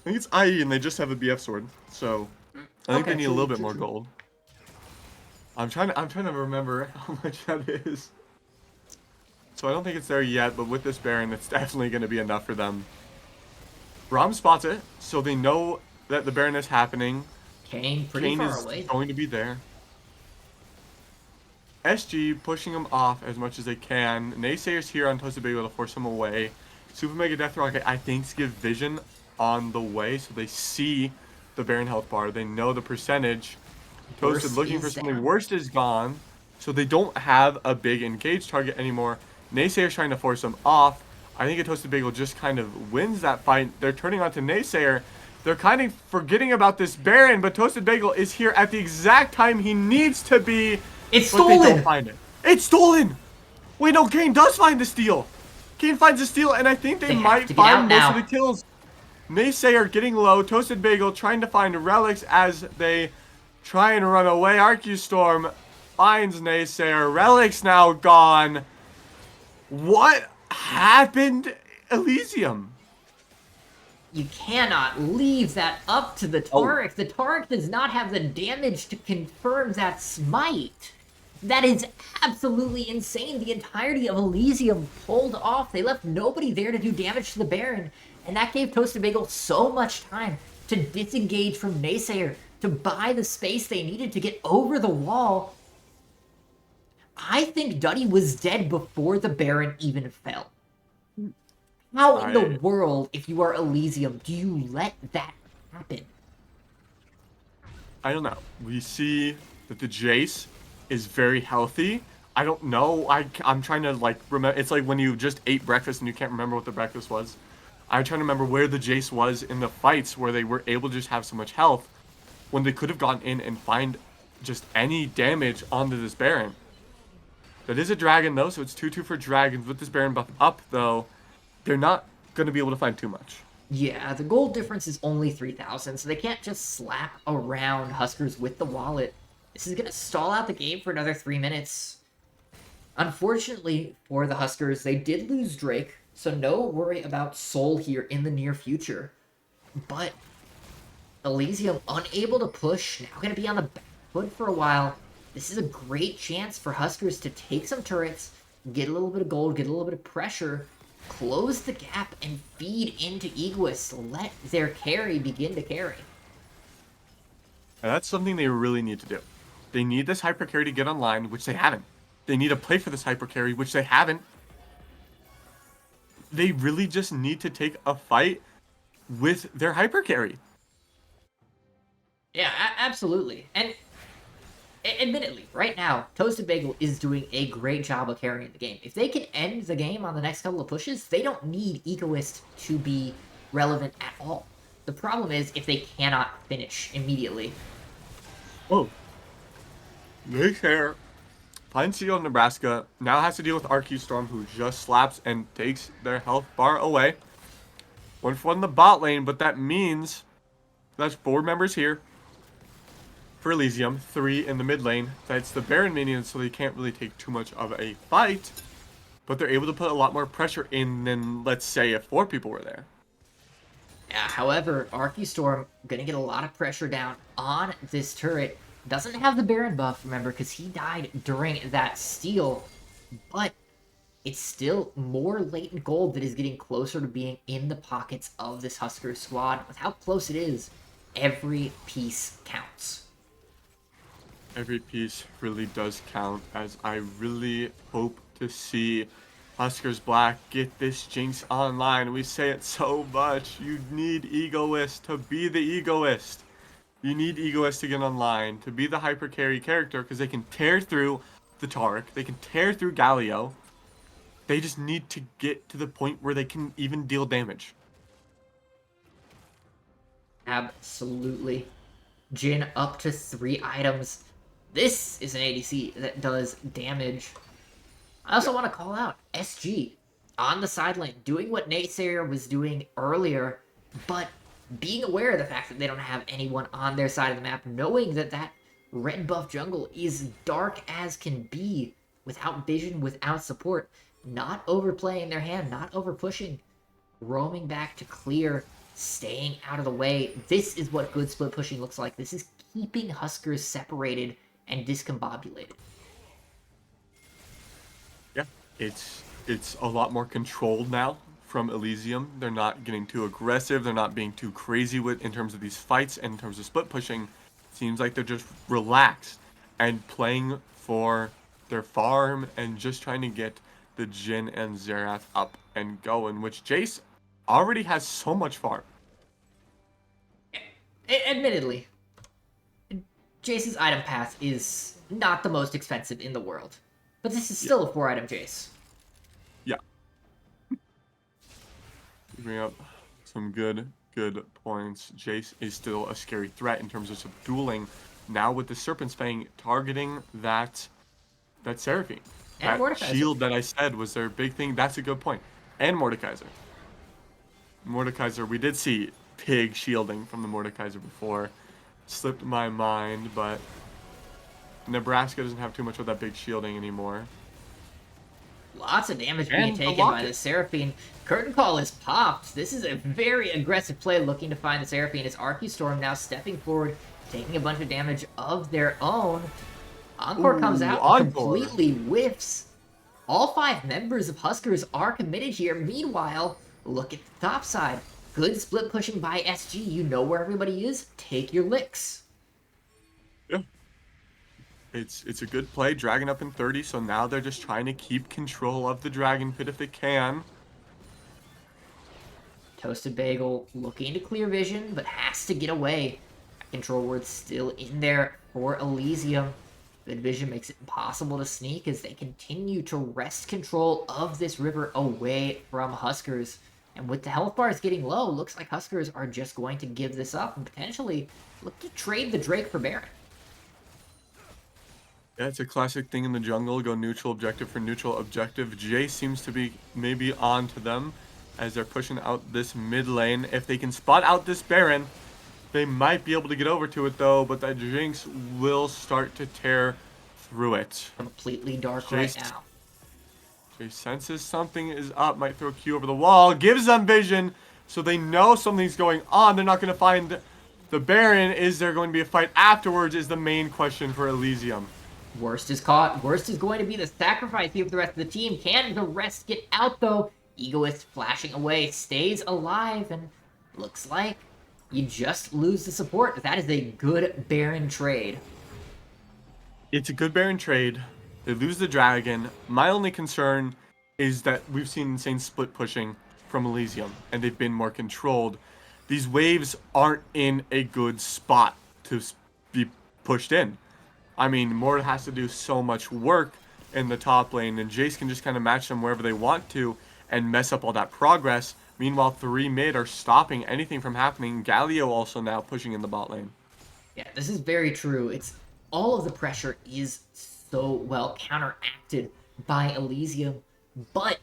think it's IE and they just have a BF sword, so I think Okay, they need a true, little bit true, more true. gold. I'm trying to remember how much that is. So I don't think it's there yet, but with this Baron, it's definitely going to be enough for them. Braum spots it, so they know that the Baron is happening. Kayn pretty Kayn far is away. going to be there. SG pushing him off as much as they can. Naysayer's here on Toasted Bagel to force him away. Super Mega Death Rock, I think, give vision on the way, so they see the Baron health bar. They know the percentage. Toasted Worst looking for is something. down. Worst is gone, so they don't have a big engaged target anymore. Naysayer's trying to force him off. I think a Toasted Bagel just kind of wins that fight. They're turning on to Naysayer. They're kind of forgetting about this Baron, but Toasted Bagel is here at the exact time he needs to be. It's But they stolen! don't find it. It's stolen! Wait, no, Kayn does find the steal. Kayn finds the steal, and I think they They have might to get out find most of now. the kills. Naysayer getting low. Toasted Bagel trying to find relics as they try and run away. Arcustorm finds Naysayer. Relics now gone. What happened, Elysium? You cannot leave that up to the Taric. The Taric does not have the damage to confirm that smite. That is absolutely insane. The entirety of Elysium pulled off. They left nobody there to do damage to the Baron. And that gave Toasted Bagel so much time to disengage from Naysayer, to buy the space they needed to get over the wall. I think Duddy was dead before the Baron even fell. How in the world, if you are Elysium, do you let that happen? I don't know. We see that the Jace is very healthy. I don't know. I'm trying to like remember. It's like when you just ate breakfast and you can't remember what the breakfast was. I'm trying to remember where the Jace was in the fights where they were able to just have so much health when they could have gone in and find just any damage onto this Baron. That is a dragon though, so it's 2/2 for dragons. With this Baron buff up though, they're not going to be able to find too much. Yeah, the gold difference is only 3,000, so they can't just slap around Huskers with the wallet. This is going to stall out the game for another 3 minutes. Unfortunately for the Huskers, they did lose Drake, so no worry about Soul here in the near future. But Elysium unable to push, now going to be on the back foot for a while. This is a great chance for Huskers to take some turrets, get a little bit of gold, get a little bit of pressure, close the gap, and feed into Egoist. Let their carry begin to carry. And that's something they really need to do. They need this hyper carry to get online, which they haven't. They need to play for this hyper carry, which they haven't. They really just need to take a fight with their hyper carry. Yeah, absolutely. And admittedly, right now, Toasted Bagel is doing a great job of carrying the game. If they can end the game on the next couple of pushes, they don't need Egoist to be relevant at all. The problem is if they cannot finish immediately. Oh. They care. Pine Seal, Nebraska now has to deal with RQ Storm, who just slaps and takes their health bar away. 1 for 1 in the bot lane, but that means that's 4 members here for Elysium, 3 in the mid lane. That's the Baron minions, so they can't really take too much of a fight. But they're able to put a lot more pressure in than, let's say, if 4 people were there. Yeah, however, RQ Storm gonna get a lot of pressure down on this turret. Doesn't have the Baron buff, remember, because he died during that steal. But it's still more latent gold that is getting closer to being in the pockets of this Husker squad. With how close it is, every piece counts. Every piece really does count, as I really hope to see Huskers Black get this Jinx online. We say it so much. You need Egoist to be the Egoist. You need Egoist to get online, to be the hyper carry character, because they can tear through the Taric, they can tear through Galio. They just need to get to the point where they can even deal damage. Absolutely. Jhin up to 3 items. This is an ADC that does damage. I also want to call out SG on the side lane, doing what Naysayer was doing earlier, but being aware of the fact that they don't have anyone on their side of the map, knowing that that red buff jungle is dark as can be, without vision, without support, not overplaying their hand, not over pushing, roaming back to clear, staying out of the way. This is what good split pushing looks like. This is keeping Huskers separated and discombobulated. Yeah, it's a lot more controlled now from Elysium. They're not getting too aggressive. They're not being too crazy with in terms of these fights and in terms of split pushing. Seems like they're just relaxed and playing for their farm and just trying to get the Jhin and Xerath up and going, which Jace already has so much farm. Admittedly, Jace's item path is not the most expensive in the world, but this is still a 4-item Jace. Yeah. Bring up some good points. Jace is still a scary threat in terms of subdueling. Now with the Serpent's Fang targeting that Seraphine. And That Mordekaiser. shield that I said was their big thing. That's a good point. And Mordekaiser. Mordekaiser, we did see pig shielding from the Mordekaiser before. Slipped my mind, but Nebraska doesn't have too much of that big shielding anymore. Lots of damage being And the taken by locket. the Seraphine. Curtain Call is popped. This is a very aggressive play looking to find the Seraphine as RQ Storm now stepping forward, taking a bunch of damage of their own. Encore comes out and Encore. completely whiffs. All 5 members of Huskers are committed here. Meanwhile, look at the top side. Good split pushing by SG. You know where everybody is. Take your licks. Yeah. It's a good play. Dragon up in 30, so now they're just trying to keep control of the Dragon Pit if they can. Toasted Bagel looking to clear vision, but has to get away. Control word still in there for Elysium. The division makes it impossible to sneak as they continue to wrest control of this river away from Huskers. And with the health bars getting low, looks like Huskers are just going to give this up and potentially look to trade the Drake for Baron. Yeah, it's a classic thing in the jungle. Go neutral objective for neutral objective. Jay seems to be maybe on to them as they're pushing out this mid lane. If they can spot out this Baron, they might be able to get over to it though, but that Jinx will start to tear through it. Completely dark right now. Jay senses something is up, might throw a Q over the wall, gives them vision, so they know something's going on. They're not going to find the Baron. Is there going to be a fight afterwards is the main question for Elysium. Worst is caught. Worst is going to be the sacrifice here for the rest of the team. Can the rest get out, though? Egoist flashing away, stays alive, and looks like you just lose the support. That is a good Baron trade. It's a good Baron trade. They lose the dragon. My only concern is that we've seen insane split pushing from Elysium, and they've been more controlled. These waves aren't in a good spot to be pushed in. I mean, Mord has to do so much work in the top lane, and Jace can just kind of match them wherever they want to and mess up all that progress. Meanwhile, 3 mid are stopping anything from happening. Galio also now pushing in the bot lane. Yeah, this is very true. It's all of the pressure is so well counteracted by Elysium, but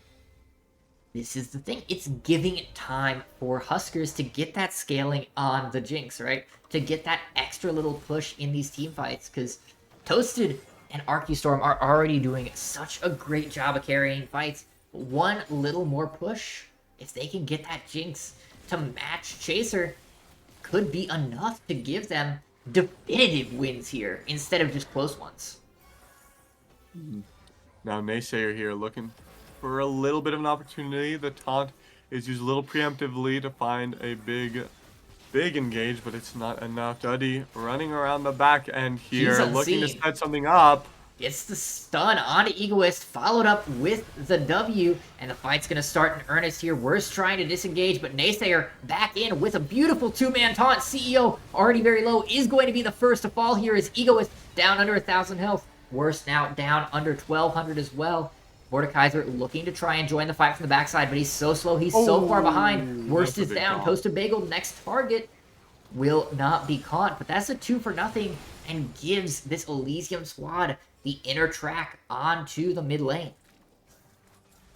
this is the thing. It's giving it time for Huskers to get that scaling on the Jinx, right? To get that extra little push in these team fights, because Toasted and Arcustorm are already doing such a great job of carrying fights. One little more push, if they can get that Jinx to match Chaser, could be enough to give them definitive wins here instead of just close ones. Now Naysayer here looking for a little bit of an opportunity. The taunt is used a little preemptively to find a big engage, but it's not enough. Duddy running around the back end here, looking to set something up. Gets the stun onto Egoist, followed up with the W, and the fight's going to start in earnest here. Worst trying to disengage, but Naysayer back in with a beautiful two-man taunt. CEO, already very low, is going to be the first to fall here as Egoist down under 1,000 health. Worst now down under 1,200 as well. Mordekaiser looking to try and join the fight from the backside, but he's so slow, he's so far behind. Worst is down. Toasted Bagel, next target, will not be caught, but that's a 2-0 and gives this Elysium squad the inner track onto the mid lane.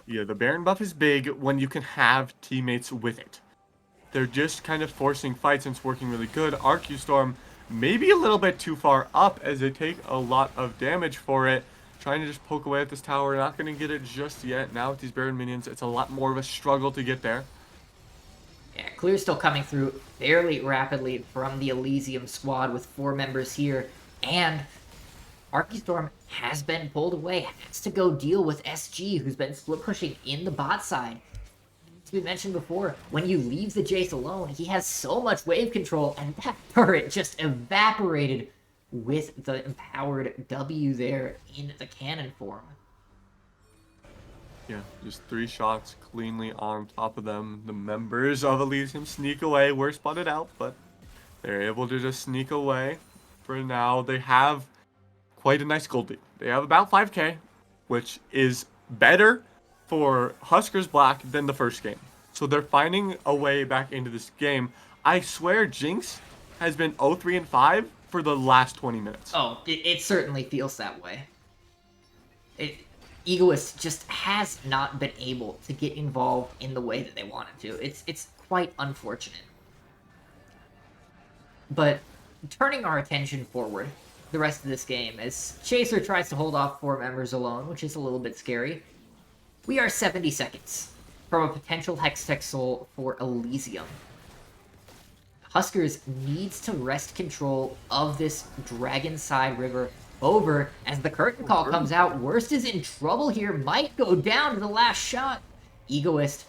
Yeah, the Baron buff is big when you can have teammates with it. They're just kind of forcing fights and it's working really good. Arcustorm maybe a little bit too far up as they take a lot of damage for it. Trying to just poke away at this tower, not going to get it just yet. Now with these Baron minions, it's a lot more of a struggle to get there. Yeah, clear still coming through fairly rapidly from the Elysium squad with 4 members here, and Arcustorm has been pulled away, has to go deal with SG, who's been split pushing in the bot side. As we mentioned before, when you leave the Jace alone, he has so much wave control, and that turret just evaporated with the empowered W there in the cannon form. Yeah, just 3 shots cleanly on top of them. The members of Elysium sneak away. We're spotted out, but they're able to just sneak away. For now, they have quite a nice gold lead. They have about 5k, which is better for Huskers Black than the first game. So they're finding a way back into this game. I swear Jinx has been 0-3-5 for the last 20 minutes. Oh, it certainly feels that way. Egoist just has not been able to get involved in the way that they wanted to. It's quite unfortunate. But turning our attention forward, the rest of this game, as Chaser tries to hold off 4 members alone, which is a little bit scary, we are 70 seconds from a potential Hextech Soul for Elysium. Huskers needs to wrest control of this Dragon Side River over as the curtain call comes out. Worst is in trouble here, might go down to the last shot. Egoist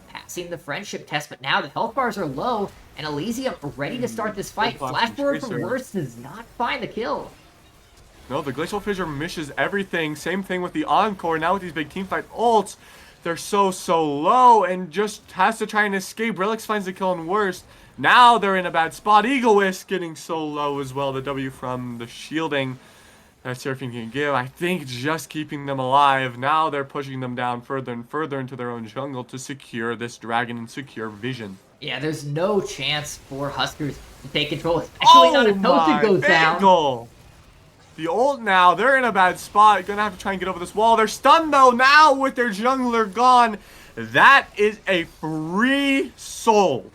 passing the friendship test, but now the health bars are low, and Elysium ready to start this fight. Flash forward from Worst does not find the kill. No, the Glacial Fissure misses everything. Same thing with the Encore. Now with these big teamfight ults, they're so low and just has to try and escape. Relics finds the kill on Worst. Now they're in a bad spot. Egoist getting so low as well. The W from the shielding. that Seraphine can give. I think just keeping them alive. Now they're pushing them down further and further into their own jungle to secure this dragon and secure vision. Yeah, there's no chance for Huskers to take control, especially not Oh if Toasted my goes down. bagel! The ult now, they're in a bad spot. Gonna have to try and get over this wall. They're stunned though now with their jungler gone. That is a free soul.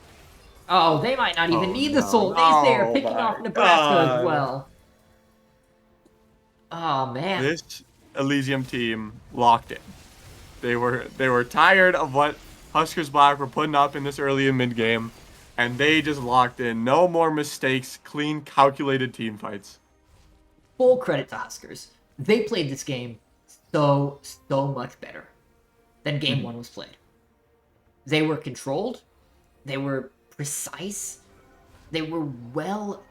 Oh, they might not even Oh need the no. soul. They're Oh picking my off Nebraska as god. well. Oh man. This Elysium team locked in. They were tired of what Huskers Black were putting up in this early and mid game, and they just locked in. No more mistakes, clean, calculated team fights. Full credit to Huskers. They played this game so much better than game one was played. They were controlled. They were precise. They were well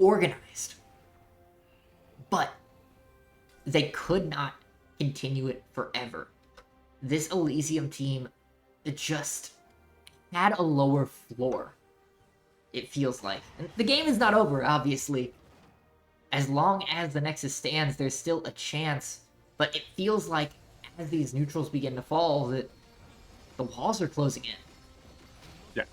organized. But they could not continue it forever. This Elysium team just had a lower floor, it feels like. And the game is not over, obviously. As long as the Nexus stands, there's still a chance. But it feels like as these neutrals begin to fall, that the walls are closing in. Yeah.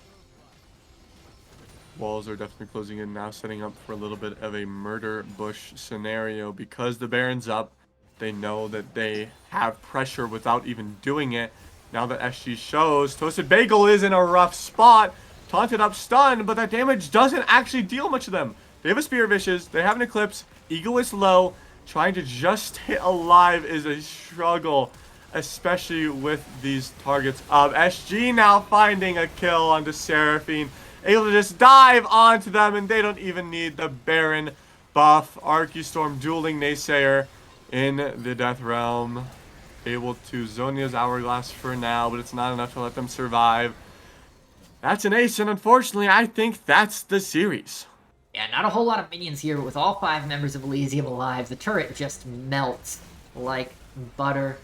Walls are definitely closing in now, setting up for a little bit of a murder bush scenario. Because the Baron's up, they know that they have pressure without even doing it. Now that SG shows, Toasted Bagel is in a rough spot. Taunted up, stunned, but that damage doesn't actually deal much to them. They have a Spear Vicious, they have an Eclipse, Ego is low. Trying to just stay alive is a struggle, especially with these targets up. SG now finding a kill onto Seraphine, able to just dive onto them, and they don't even need the Baron buff. Arcustorm dueling Naysayer in the Death Realm. Able to Zonia's Hourglass for now, but it's not enough to let them survive. That's an ace, and unfortunately, I think that's the series. Yeah, not a whole lot of minions here, but with all 5 members of Elysium alive, the turret just melts like butter.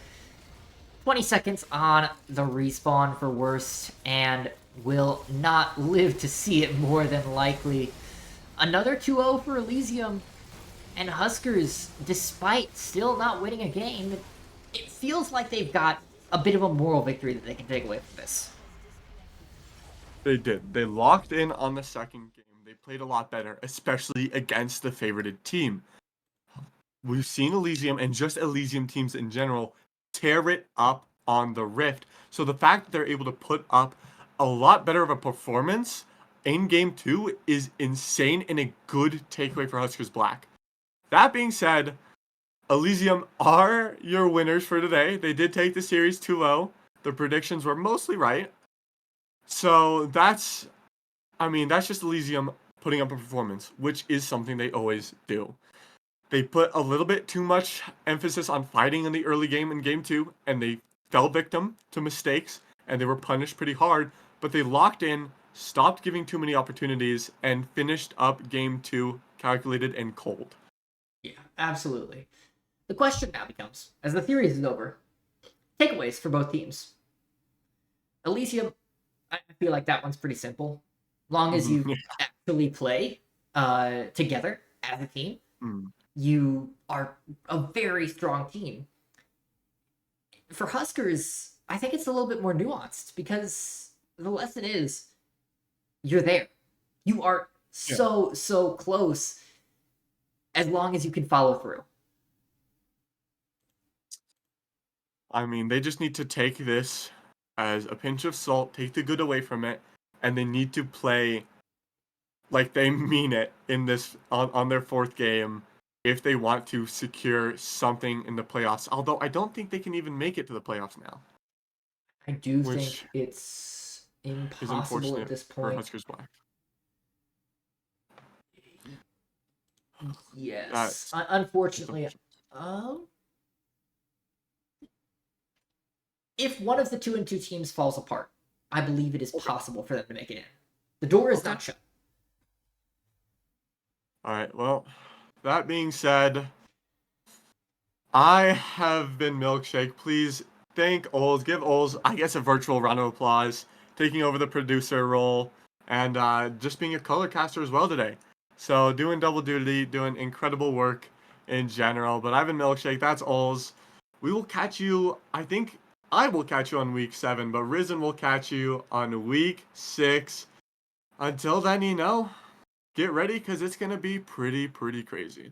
20 seconds on the respawn for worst, and will not live to see it more than likely. Another 2-0 for Elysium, and Huskers, despite still not winning a game, it feels like they've got a bit of a moral victory that they can take away from this. They did. They locked in on the second game. They played a lot better, especially against the favorited team. We've seen Elysium and just Elysium teams in general tear it up on the Rift. So the fact that they're able to put up a lot better of a performance in game 2 is insane and a good takeaway for Huskers Black. That being said, Elysium are your winners for today. They did take the series 2-0. The predictions were mostly right. So that's just Elysium putting up a performance, which is something they always do. They put a little bit too much emphasis on fighting in the early game in game 2, and they fell victim to mistakes, and they were punished pretty hard, but they locked in, stopped giving too many opportunities, and finished up game 2 calculated and cold. Yeah, absolutely. The question now becomes, as the series is over, takeaways for both teams. Elysium, I feel like that one's pretty simple. Long as you actually play together as a team, you are a very strong team. For Huskers, I think it's a little bit more nuanced because the lesson is you're there. You are so close as long as you can follow through. I mean, they just need to take this as a pinch of salt, take the good away from it, and they need to play like they mean it in this on their 4th game if they want to secure something in the playoffs. Although I don't think they can even make it to the playoffs now. I do think it's impossible at this point. For Huskers Black. Yes. Unfortunately, if one of the 2-2 teams falls apart, I believe it is possible for them to make it in. The door is not shut. All right. Well, that being said, I have been Milkshake. Please thank Oles. Give Oles, I guess, a virtual round of applause, taking over the producer role, and just being a color caster as well today. So doing double duty, doing incredible work in general. But Ivan Milkshake, that's alls. We will catch you. I think I will catch you on week 7, but Risen will catch you on week 6. Until then, get ready because it's gonna be pretty crazy.